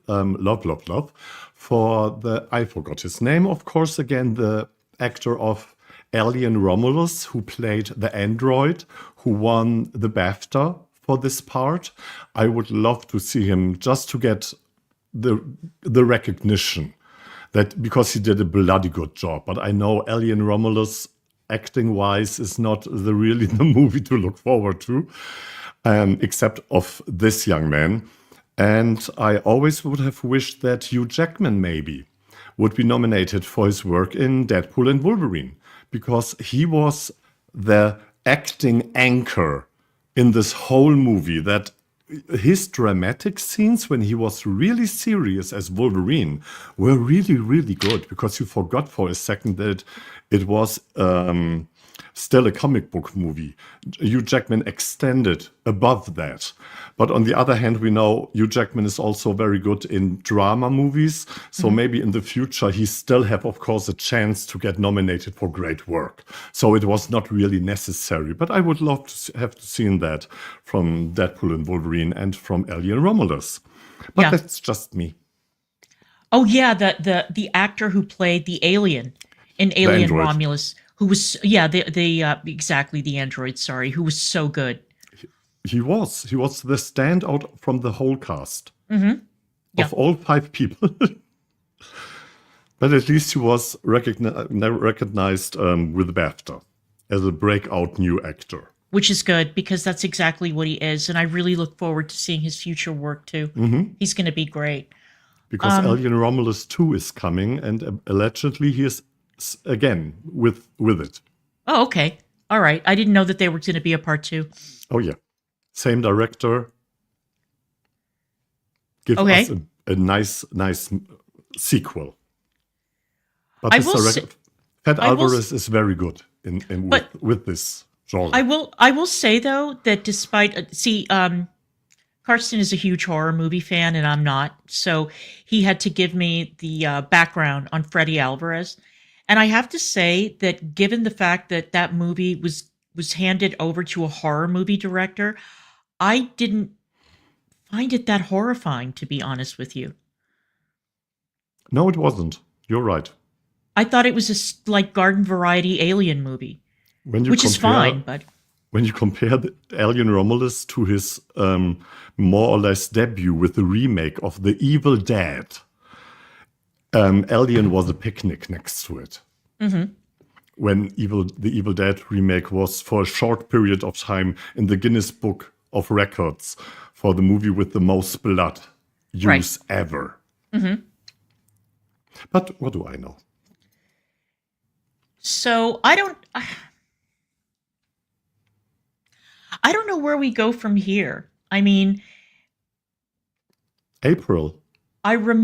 for I forgot his name, of course, again, the actor of Alien Romulus, who played the android, who won the BAFTA for this part. I would love to see him just to get the recognition that because he did a bloody good job. But I know Alien Romulus, acting-wise, is not really the movie to look forward to, except of this young man. And I always would have wished that Hugh Jackman maybe would be nominated for his work in Deadpool and Wolverine, because he was the acting anchor in this whole movie, that his dramatic scenes when he was really serious as Wolverine were really, really good, because you forgot for a second that it was still a comic book movie. Hugh Jackman extended above that. But on the other hand, we know Hugh Jackman is also very good in drama movies. So maybe in the future, he still have, of course, a chance to get nominated for great work. So it was not really necessary. But I would love to have seen that from Deadpool and Wolverine and from Alien Romulus. But that's just me. Oh, yeah, the actor who played the alien in Alien Romulus, who was, exactly, the android, sorry, who was so good. He was the standout from the whole cast of all 5 people. But at least he was recognized with BAFTA as a breakout new actor. Which is good, because that's exactly what he is. And I really look forward to seeing his future work, too. He's going to be great. Because Alien Romulus 2 is coming, and allegedly he is again with it. Oh, okay. All right. I didn't know that they were going to be a part 2. Oh, yeah. Same director. Give us a nice sequel. But Fed Alvarez is very good with this genre. I will say, though, that despite Karsten is a huge horror movie fan, and I'm not. So he had to give me the background on Freddy Alvarez. And I have to say that given the fact that that movie was handed over to a horror movie director, I didn't find it that horrifying, to be honest with you. No, it wasn't. You're right. I thought it was a like garden variety alien movie, which is fine, but when you compare the Alien Romulus to his more or less debut with the remake of The Evil Dead, Alien was a picnic next to it. Mm-hmm. When the Evil Dead remake was for a short period of time in the Guinness Book of Records for the movie with the most blood use ever. Mm-hmm. But what do I know? So I don't know where we go from here. I mean, April. I don't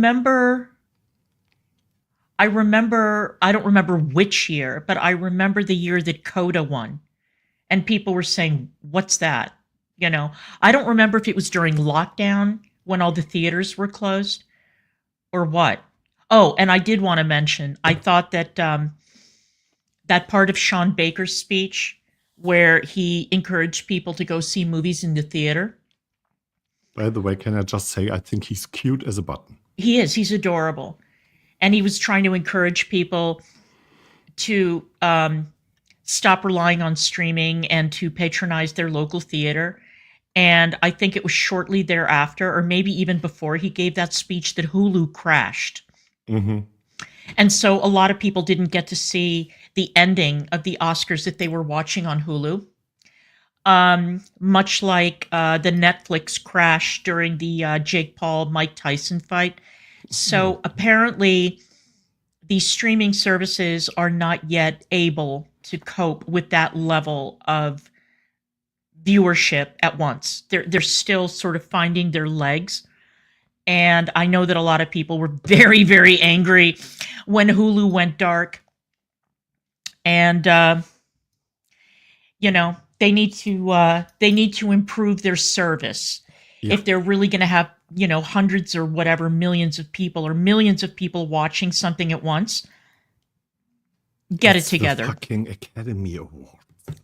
remember which year, but I remember the year that Coda won. And people were saying, what's that? You know, I don't remember if it was during lockdown when all the theaters were closed or what. Oh, and I did want to mention, I thought that that part of Sean Baker's speech where he encouraged people to go see movies in the theater. By the way, can I just say, I think he's cute as a button. He is. He's adorable. And he was trying to encourage people to stop relying on streaming and to patronize their local theater. And I think it was shortly thereafter, or maybe even before he gave that speech, that Hulu crashed. Mm-hmm. And so a lot of people didn't get to see the ending of the Oscars that they were watching on Hulu. Much like the Netflix crash during the Jake Paul-Mike Tyson fight. So apparently these streaming services are not yet able to cope with that level of viewership at once. They're still sort of finding their legs. And I know that a lot of people were very, very angry when Hulu went dark. And, you know, they need to improve their service. Yeah. If they're really going to have, you know, hundreds or whatever, millions of people or millions of people watching something at once, get it together. The fucking Academy Award.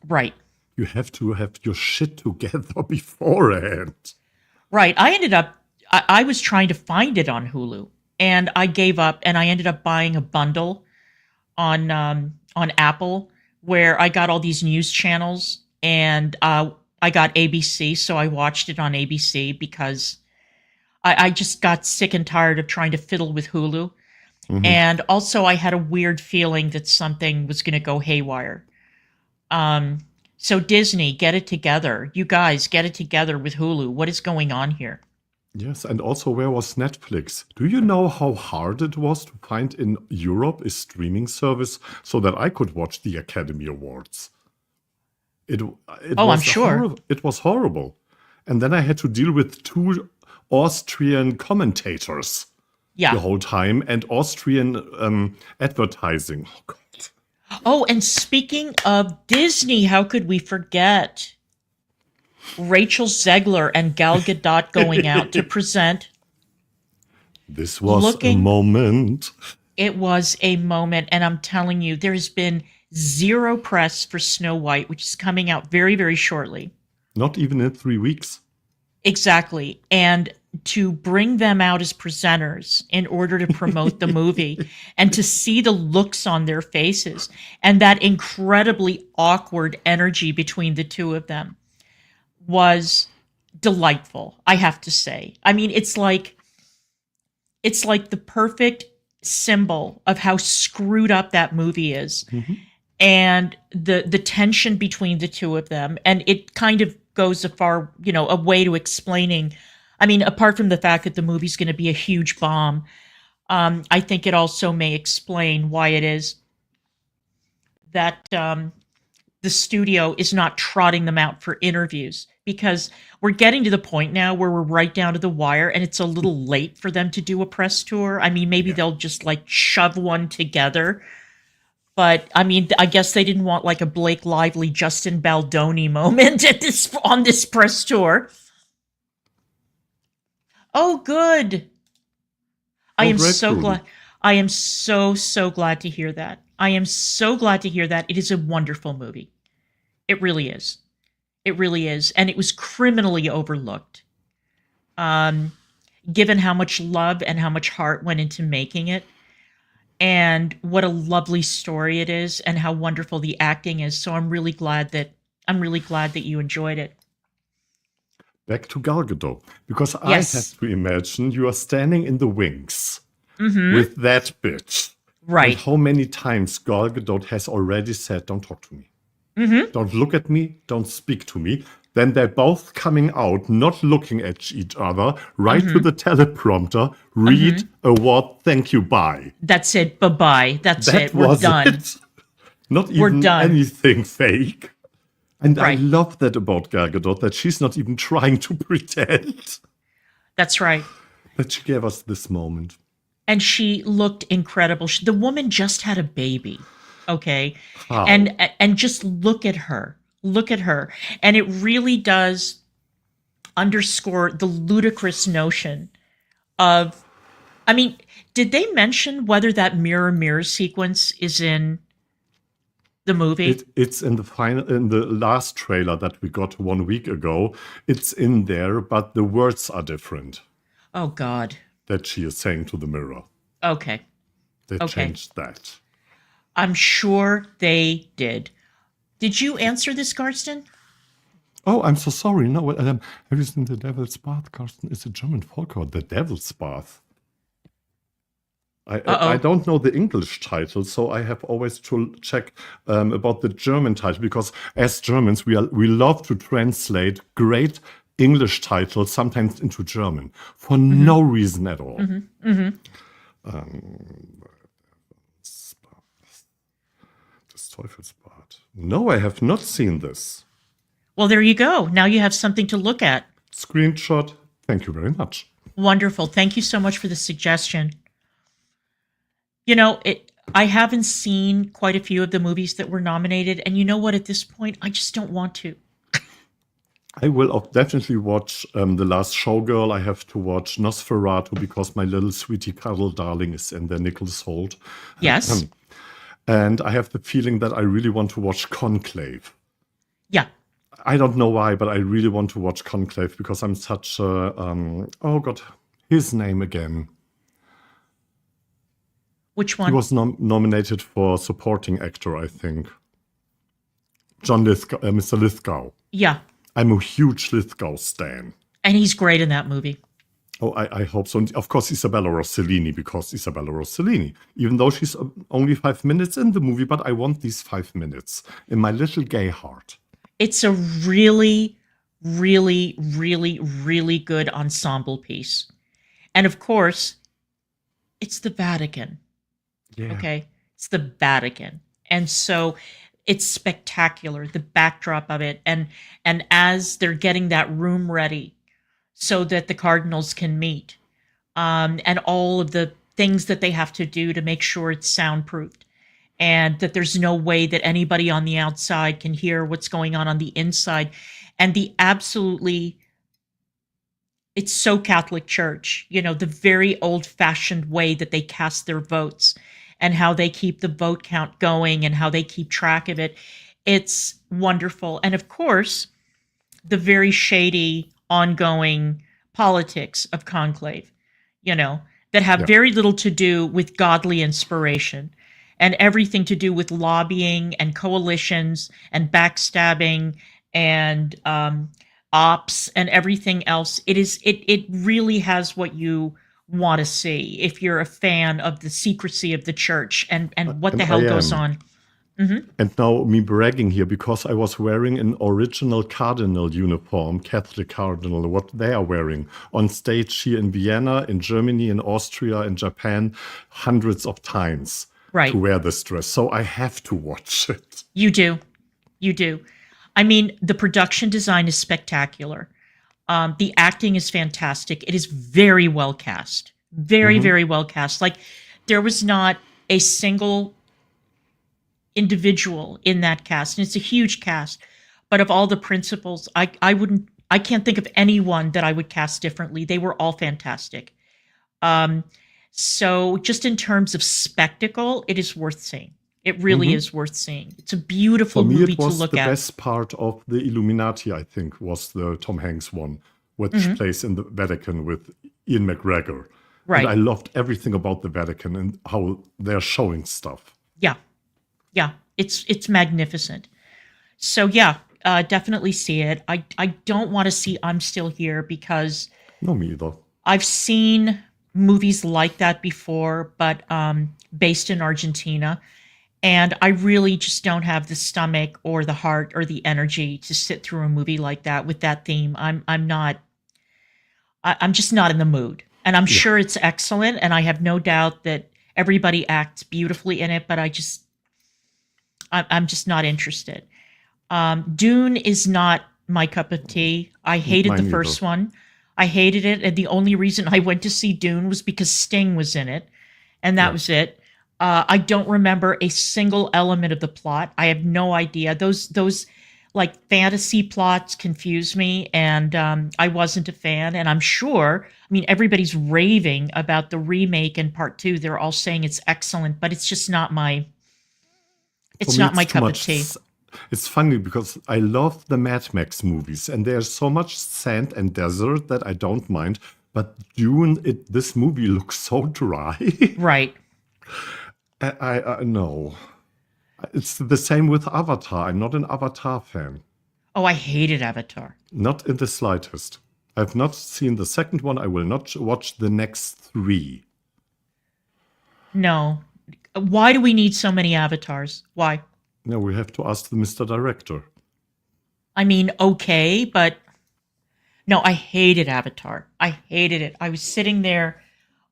Right. You have to have your shit together beforehand. Right. I was trying to find it on Hulu, and I gave up, and I ended up buying a bundle on Apple where I got all these news channels, and I got ABC, so I watched it on ABC because I just got sick and tired of trying to fiddle with Hulu. Mm-hmm. And also I had a weird feeling that something was going to go haywire. So Disney, get it together. You guys, get it together with Hulu. What is going on here? Yes, and also where was Netflix? Do you know how hard it was to find in Europe a streaming service so that I could watch the Academy Awards? I'm sure. It was horrible. And then I had to deal with two Austrian commentators the whole time and Austrian advertising. Oh, God. Oh, and speaking of Disney, how could we forget Rachel Zegler and Gal Gadot going out to present? This was a moment. It was a moment, and I'm telling you, there has been zero press for Snow White, which is coming out very, very shortly. Not even in 3 weeks. Exactly. And to bring them out as presenters in order to promote the movie and to see the looks on their faces and that incredibly awkward energy between the two of them was delightful, I have to say. I mean, it's like the perfect symbol of how screwed up that movie is. Mm-hmm. And the tension between the two of them. And it kind of goes a way to explaining, I mean, apart from the fact that the movie's going to be a huge bomb, I think it also may explain why it is that the studio is not trotting them out for interviews, because we're getting to the point now where we're right down to the wire and it's a little late for them to do a press tour. I mean, maybe they'll just like shove one together. But I mean, I guess they didn't want like a Blake Lively, Justin Baldoni moment on this press tour. Oh, good. I am so glad. I am so glad to hear that. I am so glad to hear that. It is a wonderful movie. It really is. It really is. And it was criminally overlooked. Given how much love and how much heart went into making it. And what a lovely story it is and how wonderful the acting is. So I'm really glad that I'm really glad that you enjoyed it. Back to Gal Gadot, because Yes. I have to imagine you are standing in the wings with that bitch. Right. And how many times Gal Gadot has already said, "Don't talk to me. Don't look at me. Don't speak to me." Then they're both coming out, not looking at each other, right to the teleprompter, read a word, thank you, bye. That's it. Bye-bye. That's That it. We're was done. it. Not We're even done. anything fake. And I Right. love that about Gal Gadot, that she's not even trying to pretend. That's right. That she gave us this moment. And she looked incredible. The woman just had a baby. Okay. How? And just look at her. Look at her. And it really does underscore the ludicrous notion of, I mean, did they mention whether that mirror sequence is in the movie? It's in the last trailer that we got 1 week ago. It's in there, but the words are different Oh God. that she is saying to the mirror. Okay. They Okay. changed that. I'm sure they did. Did you answer this, Karsten? Oh, I'm so sorry. No, have you seen The Devil's Bath, Carsten? It's a German folk called The Devil's Bath. I don't know the English title, so I have always to check about the German title, because as Germans, we love to translate great English titles sometimes into German for no reason at all. Des Teufelsbad. No, I have not seen this. Well, there you go. Now you have something to look at. Screenshot. Thank you very much. Wonderful. Thank you so much for the suggestion. You know, I haven't seen quite a few of the movies that were nominated, and you know what? At this point, I just don't want to. I will definitely watch The Last Showgirl. I have to watch Nosferatu because my little sweetie cuddle darling is in there, Nicholas Hoult. Yes. And I have the feeling that I really want to watch Conclave. Yeah. I don't know why, but I really want to watch Conclave because I'm such a... oh, God, his name again. Which one? He was nominated for supporting actor, I think. John Lithgow, Mr. Lithgow. Yeah. I'm a huge Lithgow stan. And he's great in that movie. Oh, I hope so. And of course, Isabella Rossellini, because Isabella Rossellini, even though she's only 5 minutes in the movie, but I want these 5 minutes in my little gay heart. It's a really, really, really, really good ensemble piece. And of course, it's the Vatican. Yeah. Okay. It's the Vatican. And so it's spectacular, the backdrop of it. And as they're getting that room ready so that the cardinals can meet, and all of the things that they have to do to make sure it's soundproofed, and that there's no way that anybody on the outside can hear what's going on the inside. And it's so Catholic Church, you know, the very old-fashioned way that they cast their votes and how they keep the vote count going and how they keep track of it. It's wonderful. And of course, the very shady, ongoing politics of Conclave, you know, that have very little to do with godly inspiration and everything to do with lobbying and coalitions and backstabbing and ops and everything else. It really has what you want to see if you're a fan of the secrecy of the church and what the hell goes on. And now me bragging here because I was wearing an original cardinal uniform, Catholic cardinal, what they are wearing on stage here in Vienna, in Germany, in Austria, in Japan, hundreds of times to wear this dress. So I have to watch it. You do. You do. I mean, the production design is spectacular. The acting is fantastic. It is very well cast. Very, very well cast. Like, there was not a single individual in that cast, and it's a huge cast. But of all the principals, I can't think of anyone that I would cast differently. They were all fantastic. So just in terms of spectacle, it is worth seeing. It really is worth seeing. It's a beautiful movie to look at. The best part of the Illuminati, I think, was the Tom Hanks one, which plays in the Vatican with Ian McGregor. Right. And I loved everything about the Vatican and how they're showing stuff. Yeah. Yeah. It's magnificent. So yeah, definitely see it. I don't want to see I'm Still Here because No, me either. I've seen movies like that before, but based in Argentina. And I really just don't have the stomach or the heart or the energy to sit through a movie like that with that theme. I'm just not in the mood. And I'm sure it's excellent, and I have no doubt that everybody acts beautifully in it, but I'm just not interested. Dune is not my cup of tea. I hated the first one. I hated it, and the only reason I went to see Dune was because Sting was in it, and that was it. I don't remember a single element of the plot. I have no idea. Those like fantasy plots confuse me, and I wasn't a fan. And I'm sure, I mean, everybody's raving about the remake in part 2. They're all saying it's excellent, but it's just not my. It's not my cup of tea. It's funny because I love the Mad Max movies, and there's so much sand and desert that I don't mind. But Dune, this movie looks so dry. Right. I know. It's the same with Avatar. I'm not an Avatar fan. Oh, I hated Avatar. Not in the slightest. I've not seen the second one. I will not watch the next 3. No. Why do we need so many avatars? Why? No, we have to ask the Mr. Director. I mean, okay, but no, I hated Avatar. I hated it. I was sitting there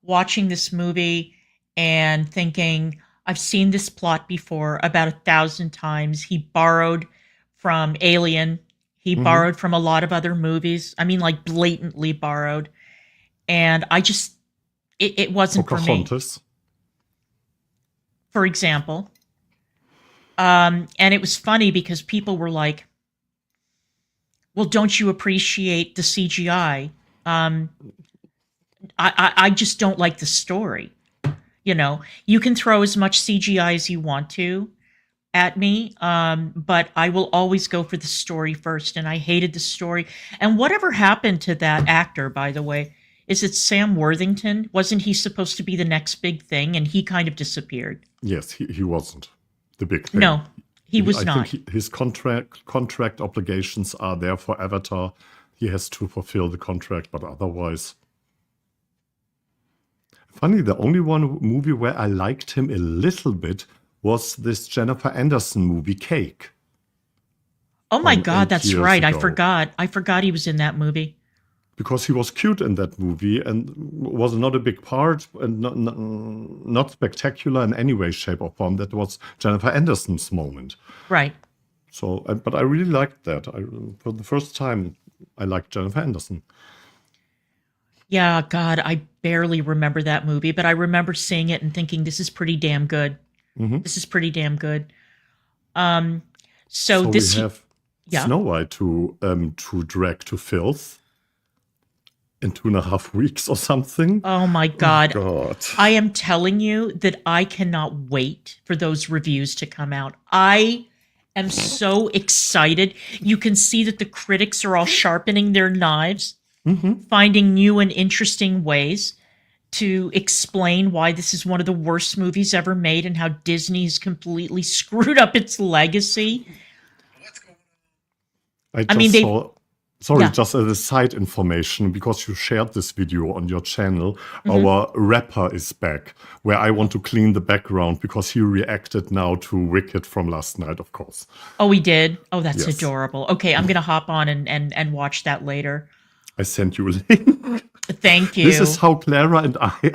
watching this movie and thinking, I've seen this plot before about 1,000 times. He borrowed from Alien. He borrowed from a lot of other movies. I mean, like blatantly borrowed. And I just, it wasn't for me. For example. And it was funny because people were like, well, don't you appreciate the CGI? I just don't like the story. You know, you can throw as much CGI as you want to at me, but I will always go for the story first, and I hated the story. And whatever happened to that actor, by the way? Is it Sam Worthington? Wasn't he supposed to be the next big thing, and he kind of disappeared? Yes, he wasn't the big thing. No, he was not. I think his contract obligations are there for Avatar. He has to fulfill the contract, but otherwise... Funny, the only one movie where I liked him a little bit was this Jennifer Anderson movie, Cake. Oh my God, that's right. I forgot he was in that movie. Because he was cute in that movie and was not a big part and not spectacular in any way, shape, or form. That was Jennifer Anderson's moment. Right. So, but I really liked that. For the first time, I liked Jennifer Anderson. Yeah, God, I barely remember that movie, but I remember seeing it and thinking, this is pretty damn good. This is pretty damn good. So this we have Snow White to drag to filth in 2.5 weeks or something. Oh my God. Oh God. I am telling you that I cannot wait for those reviews to come out. I am so excited. You can see that the critics are all sharpening their knives. Finding new and interesting ways to explain why this is one of the worst movies ever made and how Disney has completely screwed up its legacy. Just as a side information, because you shared this video on your channel, our rapper is back, where I want to clean the background because he reacted now to Wicked from last night, of course. Oh, he did? Oh, that's adorable. Okay, I'm going to hop on and watch that later. I sent you a link. Thank you. This is how Clara and I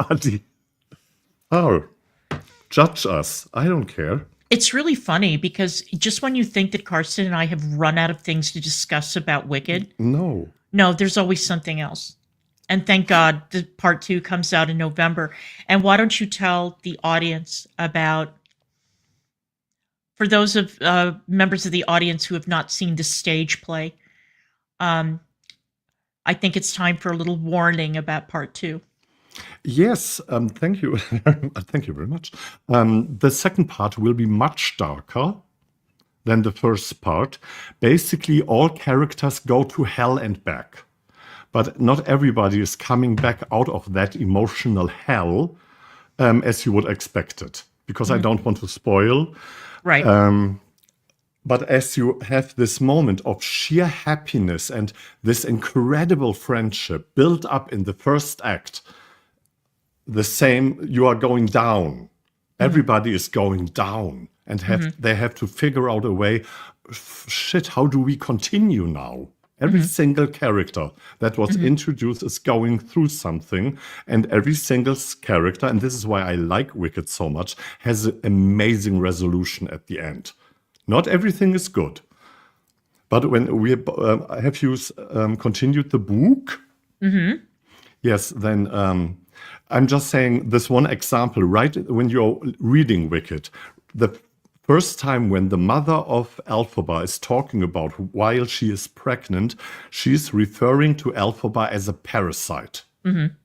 are. Judge us. I don't care. It's really funny because just when you think that Karsten and I have run out of things to discuss about Wicked, no, there's always something else. And thank God the part 2 comes out in November. And why don't you tell the audience about, for those of members of the audience who have not seen the stage play, I think it's time for a little warning about part 2. Yes, thank you. Thank you very much. The second part will be much darker than the first part. Basically, all characters go to hell and back. But not everybody is coming back out of that emotional hell as you would expect it. Because I don't want to spoil. Right. But as you have this moment of sheer happiness and this incredible friendship built up in the first act, the same, you are going down. Everybody is going down and they have to figure out a way, shit, how do we continue now? Every single character that was introduced is going through something, and every single character, and this is why I like Wicked so much, has an amazing resolution at the end. Not everything is good. But when we have you continued the book? Yes, then I'm just saying this one example, right? When you're reading Wicked, the first time when the mother of Elphaba is talking about while she is pregnant, she's referring to Elphaba as a parasite. And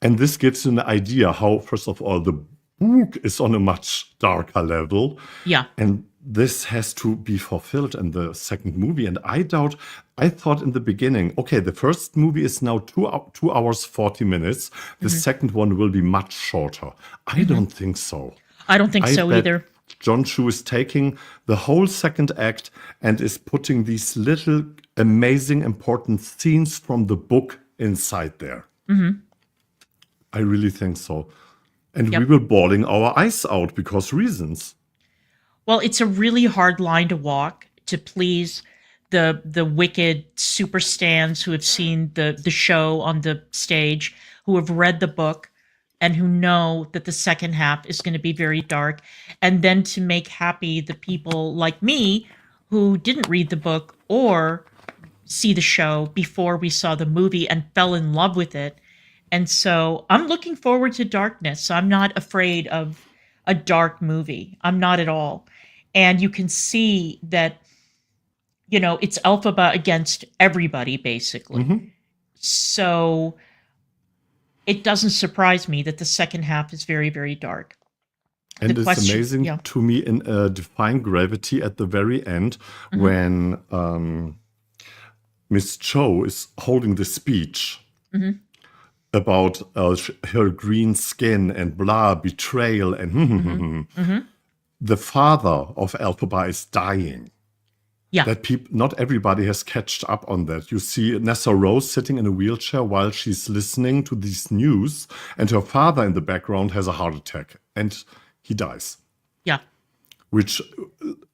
this gives you an idea how, first of all, the book is on a much darker level. Yeah. And this has to be fulfilled in the second movie. And I thought in the beginning, okay, the first movie is now 2 hours, 40 minutes. The second one will be much shorter. I don't think so. I don't think so either. John Chu is taking the whole second act and is putting these little amazing, important scenes from the book inside there. I really think so. And we were bawling our eyes out because reasons. Well, it's a really hard line to walk to please the Wicked super stans who have seen the show on the stage, who have read the book, and who know that the second half is going to be very dark, and then to make happy the people like me who didn't read the book or see the show before we saw the movie and fell in love with it. And so I'm looking forward to darkness. I'm not afraid of a dark movie. I'm not at all. And you can see that, you know, it's Elphaba against everybody, basically. So it doesn't surprise me that the second half is very, very dark. And it's amazing to me in Defying Gravity at the very end when Miss Cho is holding the speech about her green skin and blah, betrayal and the father of Elphaba is dying. Yeah. That not everybody has catched up on that. You see Nessa Rose sitting in a wheelchair while she's listening to these news, and her father in the background has a heart attack, and he dies. Yeah. Which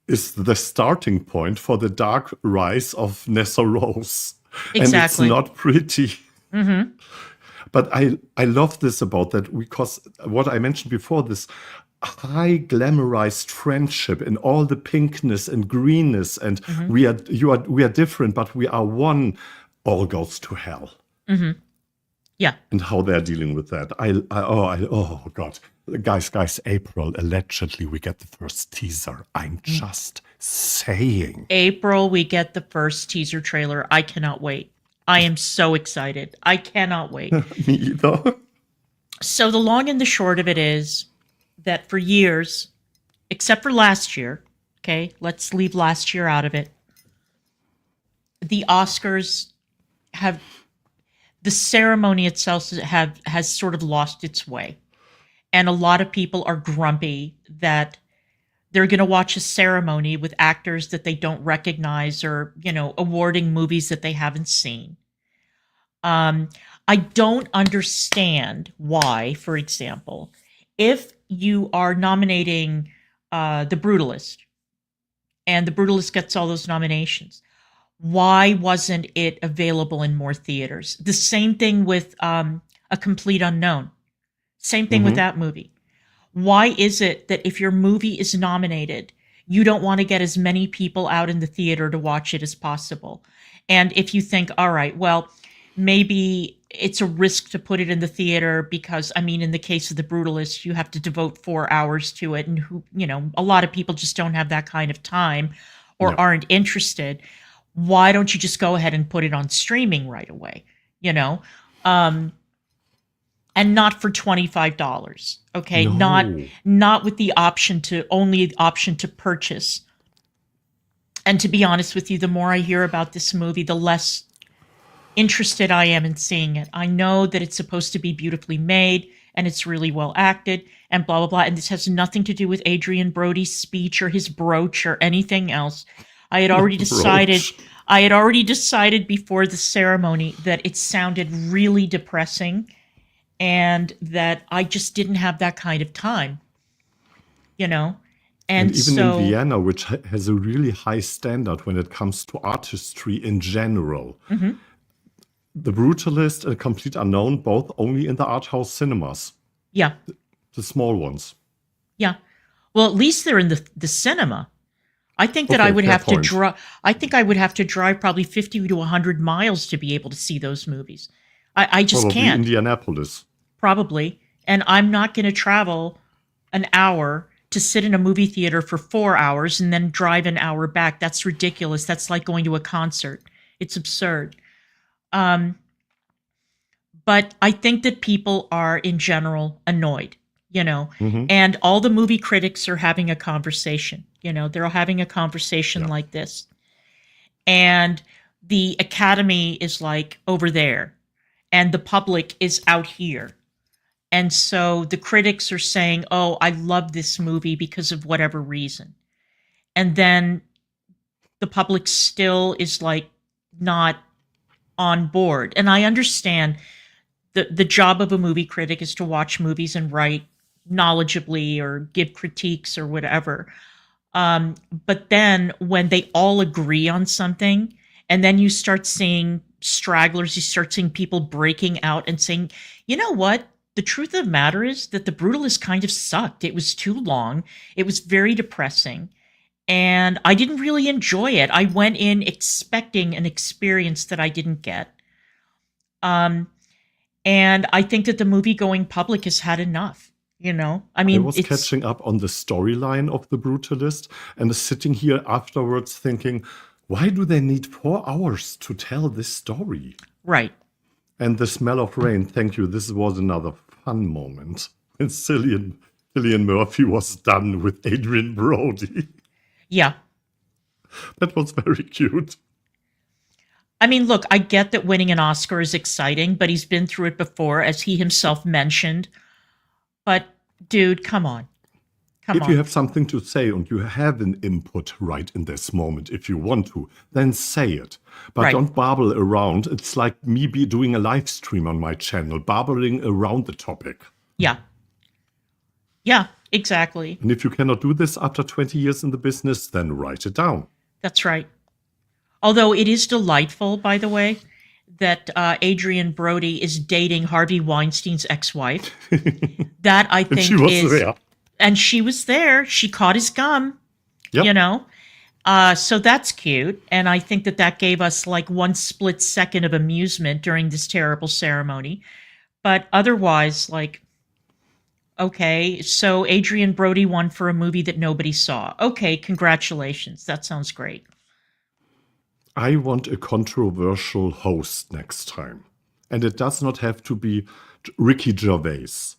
is the starting point for the dark rise of Nessa Rose. Exactly. And it's not pretty. But I love this about that, because what I mentioned before, this high glamorized friendship in all the pinkness and greenness, and we are different, but we are one, all goes to hell. Yeah. And how they're dealing with that. Oh God. Guys, April, allegedly we get the first teaser. I'm just saying. April, we get the first teaser trailer. I cannot wait. I am so excited. I cannot wait. Me either. So the long and the short of it is that for years, except for last year, okay, let's leave last year out of it, the Oscars have, the ceremony itself has sort of lost its way. And a lot of people are grumpy that they're going to watch a ceremony with actors that they don't recognize, or, you know, awarding movies that they haven't seen. I don't understand why, for example, if you are nominating The Brutalist, and The Brutalist gets all those nominations, why wasn't it available in more theaters? The same thing with A Complete Unknown. Same thing with that movie. Why is it that if your movie is nominated, you don't want to get as many people out in the theater to watch it as possible? And if you think, all right, well, maybe it's a risk to put it in the theater because, I mean, in the case of The Brutalist, you have to devote 4 hours to it. And, a lot of people just don't have that kind of time or aren't interested. Why don't you just go ahead and put it on streaming right away? And not for $25, okay? No. Not with the option to purchase. And to be honest with you, the more I hear about this movie, the less interested I am in seeing it. I know that it's supposed to be beautifully made and it's really well acted, and blah, blah, blah. And this has nothing to do with Adrian Brody's speech or his brooch or anything else. I had already decided before the ceremony that it sounded really depressing and that I just didn't have that kind of time, And even so, in Vienna, which has a really high standard when it comes to artistry in general, The Brutalist and Complete Unknown, both only in the art house cinemas, yeah. the small ones. Yeah. Well, at least they're in the cinema. I think that I would have to drive. I think I would have to drive probably 50 to 100 miles to be able to see those movies. I just Probably can't. Indianapolis. Probably. And I'm not going to travel an hour to sit in a movie theater for 4 hours and then drive an hour back. That's ridiculous. That's like going to a concert. It's absurd. But I think that people are in general annoyed, and all the movie critics are having a conversation, they're having a conversation like this. And the Academy is like over there and the public is out here. And so the critics are saying, oh, I love this movie because of whatever reason. And then the public still is like not on board. And I understand the job of a movie critic is to watch movies and write knowledgeably or give critiques or whatever. But then when they all agree on something, and then you start seeing stragglers, you start seeing people breaking out and saying, you know what? The truth of the matter is that The Brutalist kind of sucked. It was too long. It was very depressing. And I didn't really enjoy it. I went in expecting an experience that I didn't get. And I think that the movie-going public has had enough, I mean, I was catching up on the storyline of The Brutalist and sitting here afterwards thinking, why do they need 4 hours to tell this story? Right. And The Smell of Rain, thank you. This was another fun moment. And Cillian Murphy was done with Adrian Brody. Yeah. That was very cute. I mean, look, I get that winning an Oscar is exciting, but he's been through it before, as he himself mentioned. But, dude, come on. If you have something to say and you have an input right in this moment, if you want to, then say it. But don't babble around. It's like me doing a live stream on my channel, babbling around the topic. Yeah. Yeah, exactly. And if you cannot do this after 20 years in the business, then write it down. That's right. Although it is delightful, by the way, that Adrian Brody is dating Harvey Weinstein's ex-wife. That I think she was there. And she was there. She caught his gum, So that's cute. And I think that gave us like one split second of amusement during this terrible ceremony. But otherwise, like, okay, so Adrian Brody won for a movie that nobody saw. Okay, congratulations. That sounds great. I want a controversial host next time. And it does not have to be Ricky Gervais.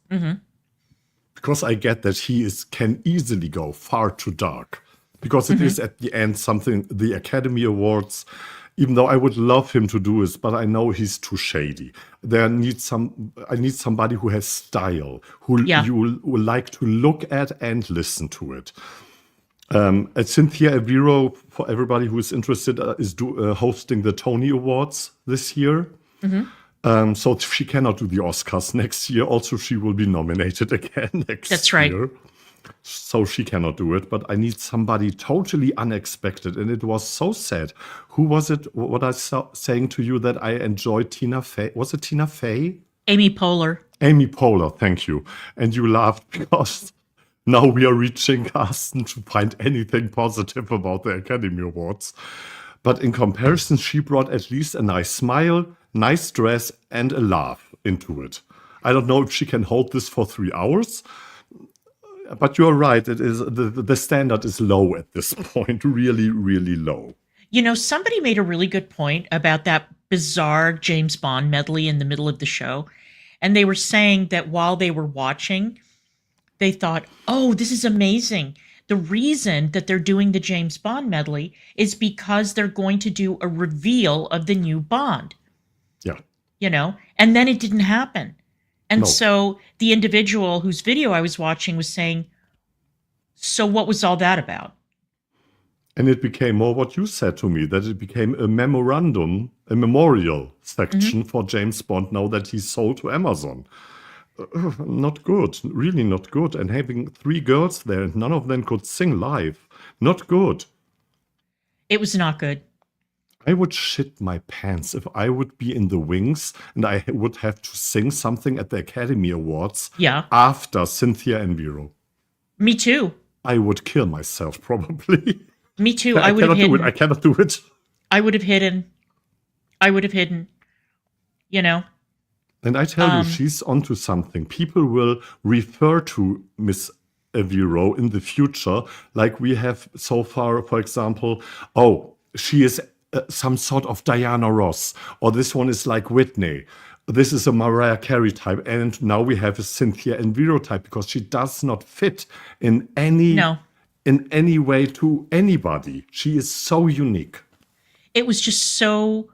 Because I get that he can easily go far too dark. Because it is at the end something, the Academy Awards, even though I would love him to do this, but I know he's too shady. I need somebody who has style, who you will like to look at and listen to it. Cynthia and Ariana, for everybody who is interested, is hosting the Tony Awards this year. So she cannot do the Oscars next year. Also, she will be nominated again next year. That's right. So she cannot do it. But I need somebody totally unexpected. And it was so sad. Who was it? What I was saying to you that I enjoyed Tina Fey. Was it Tina Fey? Amy Poehler. Amy Poehler, thank you. And you laughed because now we are reaching Carsten to find anything positive about the Academy Awards. But in comparison, she brought at least a nice smile, nice dress, and a laugh into it. I don't know if she can hold this for 3 hours, but you're right. It is the standard is low at this point, really, really low. Somebody made a really good point about that bizarre James Bond medley in the middle of the show. And they were saying that while they were watching, they thought, oh, this is amazing. The reason that they're doing the James Bond medley is because they're going to do a reveal of the new Bond. Yeah. And then it didn't happen. And No. so the individual whose video I was watching was saying, so what was all that about? And it became more what you said to me, that it became a memorandum, a memorial section for James Bond now that he's sold to Amazon. Not good, really not good. And having 3 girls there and none of them could sing live. Not good. It was not good. I would shit my pants if I would be in the wings and I would have to sing something at the Academy Awards Yeah. after Cynthia and Vero. Me too. I would kill myself, probably. Me too. I would cannot have do it. hidden. I cannot do it. I would have hidden. I would have hidden. You know? And I tell you, she's onto something. People will refer to Miss Vero in the future, like we have so far, for example, oh, she is some sort of Diana Ross, or this one is like Whitney. This is a Mariah Carey type, and now we have a Cynthia and Vero type because she does not fit in any way to anybody. She is so unique. It was just so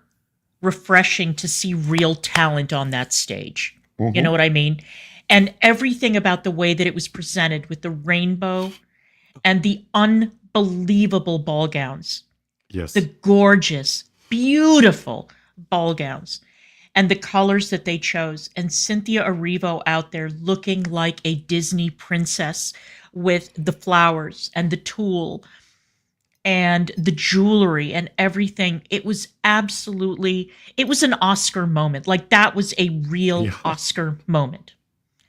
refreshing to see real talent on that stage. You know what I mean? And everything about the way that it was presented with the rainbow and the unbelievable ball gowns. Yes. The gorgeous, beautiful ball gowns and the colors that they chose. And Cynthia Erivo out there looking like a Disney princess with the flowers and the tulle and the jewelry and everything. It was an Oscar moment. Like that was a real Oscar moment.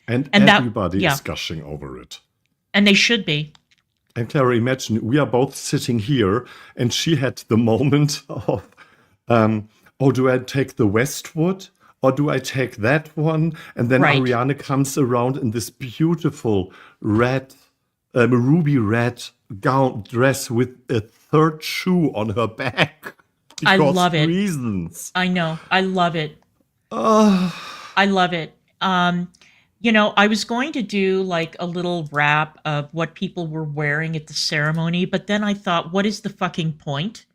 And everybody is gushing over it. And they should be. And Clara, imagine we are both sitting here and she had the moment of, oh, do I take the Westwood or do I take that one? And then Ariana comes around in this beautiful red, ruby red gown dress with a 3rd shoe on her back. I love it. Reasons. I know. I love it. I love it. You know, I was going to do like a little wrap of what people were wearing at the ceremony, but then I thought, what is the fucking point?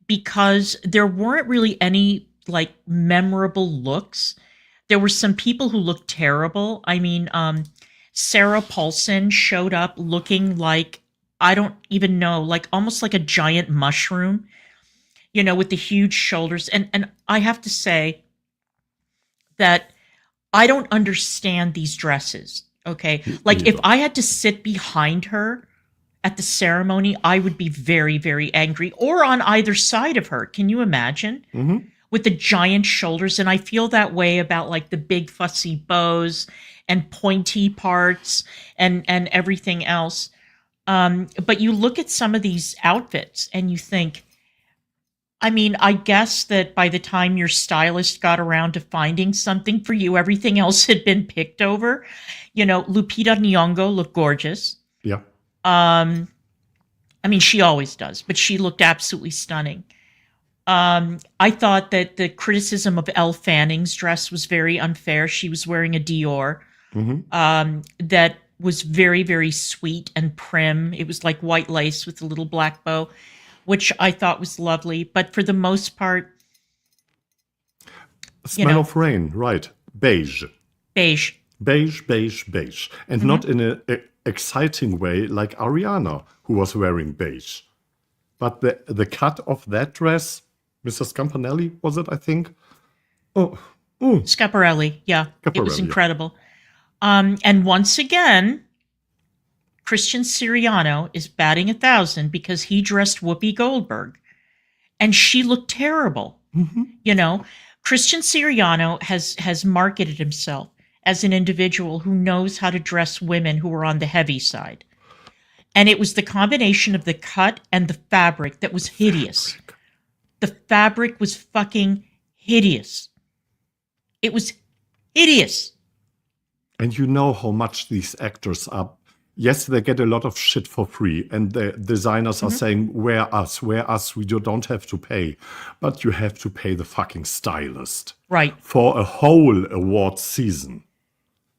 Because there weren't really any like memorable looks. There were some people who looked terrible. I mean, Sarah Paulson showed up looking like, I don't even know, like almost like a giant mushroom, you know, with the huge shoulders. And I have to say that I don't understand these dresses, okay? Like if I had to sit behind her at the ceremony, I would be very, very angry, or on either side of her. Can you imagine? With the giant shoulders. And I feel that way about like the big fussy bows and pointy parts and everything else. But you look at some of these outfits and you think, I mean, I guess that by the time your stylist got around to finding something for you, everything else had been picked over. You know, Lupita Nyong'o looked gorgeous. Yeah. I mean, she always does, but she looked absolutely stunning. I thought that the criticism of Elle Fanning's dress was very unfair. She was wearing a Dior that was very, very sweet and prim. It was like white lace with a little black bow, which I thought was lovely. But for the most part, Smell of rain, right. Beige. Beige. Beige, beige, beige. And not in an exciting way like Ariana, who was wearing beige. But the cut of that dress, Mrs. Campanelli, was it, I think? Schiaparelli, yeah. It was incredible. And once again, Christian Siriano is batting 1,000 because he dressed Whoopi Goldberg. And she looked terrible. You know, Christian Siriano has marketed himself as an individual who knows how to dress women who are on the heavy side. And it was the combination of the cut and the fabric that was hideous. The fabric was fucking hideous. It was hideous. And you know how much these actors are. Yes, they get a lot of shit for free. And the designers are saying, wear us, we don't have to pay. But you have to pay the fucking stylist. Right. For a whole award season.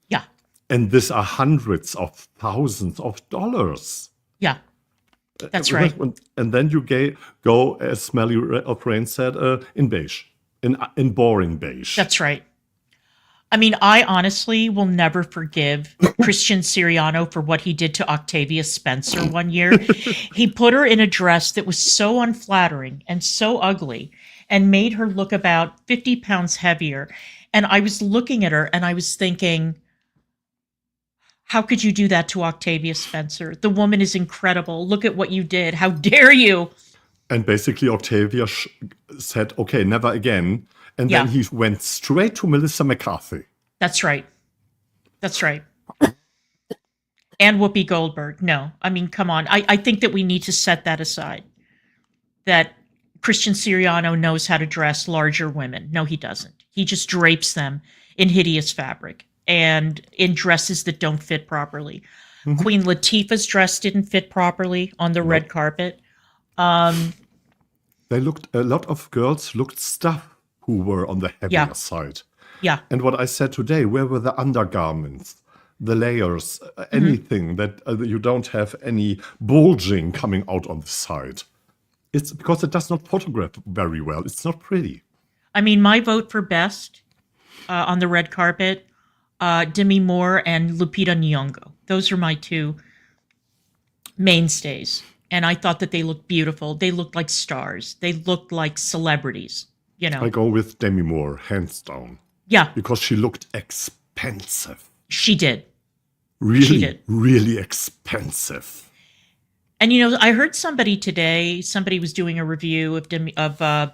Yeah. And these are hundreds of thousands of dollars. Yeah. That's right. And then you go, as Smelly of Rain said, in beige. In boring beige. That's right. I mean, I honestly will never forgive Christian Siriano for what he did to Octavia Spencer one year. He put her in a dress that was so unflattering and so ugly and made her look about 50 pounds heavier. And I was looking at her and I was thinking, how could you do that to Octavia Spencer? The woman is incredible. Look at what you did. How dare you? And basically, Octavia said, okay, never again. And then he went straight to Melissa McCarthy. That's right. That's right. And Whoopi Goldberg. No, I mean, come on. I think that we need to set that aside. That Christian Siriano knows how to dress larger women. No, he doesn't. He just drapes them in hideous fabric and in dresses that don't fit properly. Mm-hmm. Queen Latifah's dress didn't fit properly on the red carpet. A lot of girls looked stuffed who were on the heavier side. Yeah. And what I said today, where were the undergarments, the layers, anything that you don't have any bulging coming out on the side? It's because it does not photograph very well. It's not pretty. I mean, my vote for best on the red carpet, Demi Moore and Lupita Nyong'o. Those are my two mainstays. And I thought that they looked beautiful. They looked like stars. They looked like celebrities, you know. I go with Demi Moore, hands down. Yeah. Because she looked expensive. She did. Really, really expensive. And, you know, I heard somebody was doing a review of the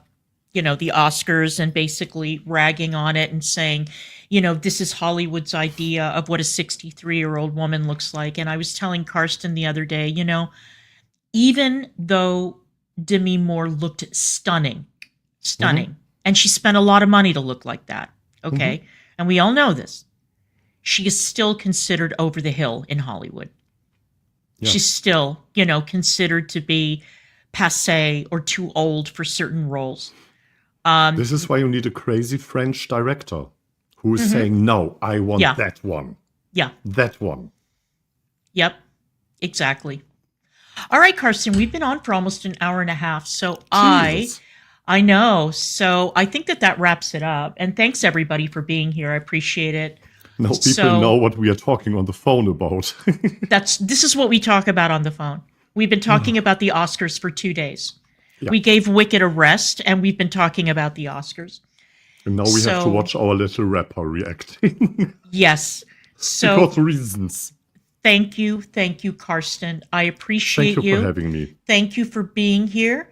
Oscars and basically ragging on it and saying, you know, this is Hollywood's idea of what a 63-year-old woman looks like. And I was telling Karsten the other day, you know, even though Demi Moore looked stunning, and she spent a lot of money to look like that, okay? And we all know this. She is still considered over the hill in Hollywood. Yeah. She's still, you know, considered to be passé or too old for certain roles. This is why you need a crazy French director who is saying, no, I want that one. Yeah. That one. Yep, exactly. All right, Karsten, we've been on for almost an hour and a half. So Jesus. I know. So I think that wraps it up. And thanks, everybody, for being here. I appreciate it. Now people know what we are talking on the phone about. This is what we talk about on the phone. We've been talking about the Oscars for 2 days. Yeah. We gave Wicked a rest, and we've been talking about the Oscars. And now we have to watch our little rapper reacting. Yes. So because reasons. Thank you, Karsten. I appreciate you. Thank you for having me. Thank you for being here.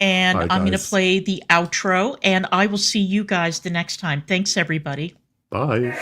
And I'm going to play the outro, and I will see you guys the next time. Thanks, everybody. Bye.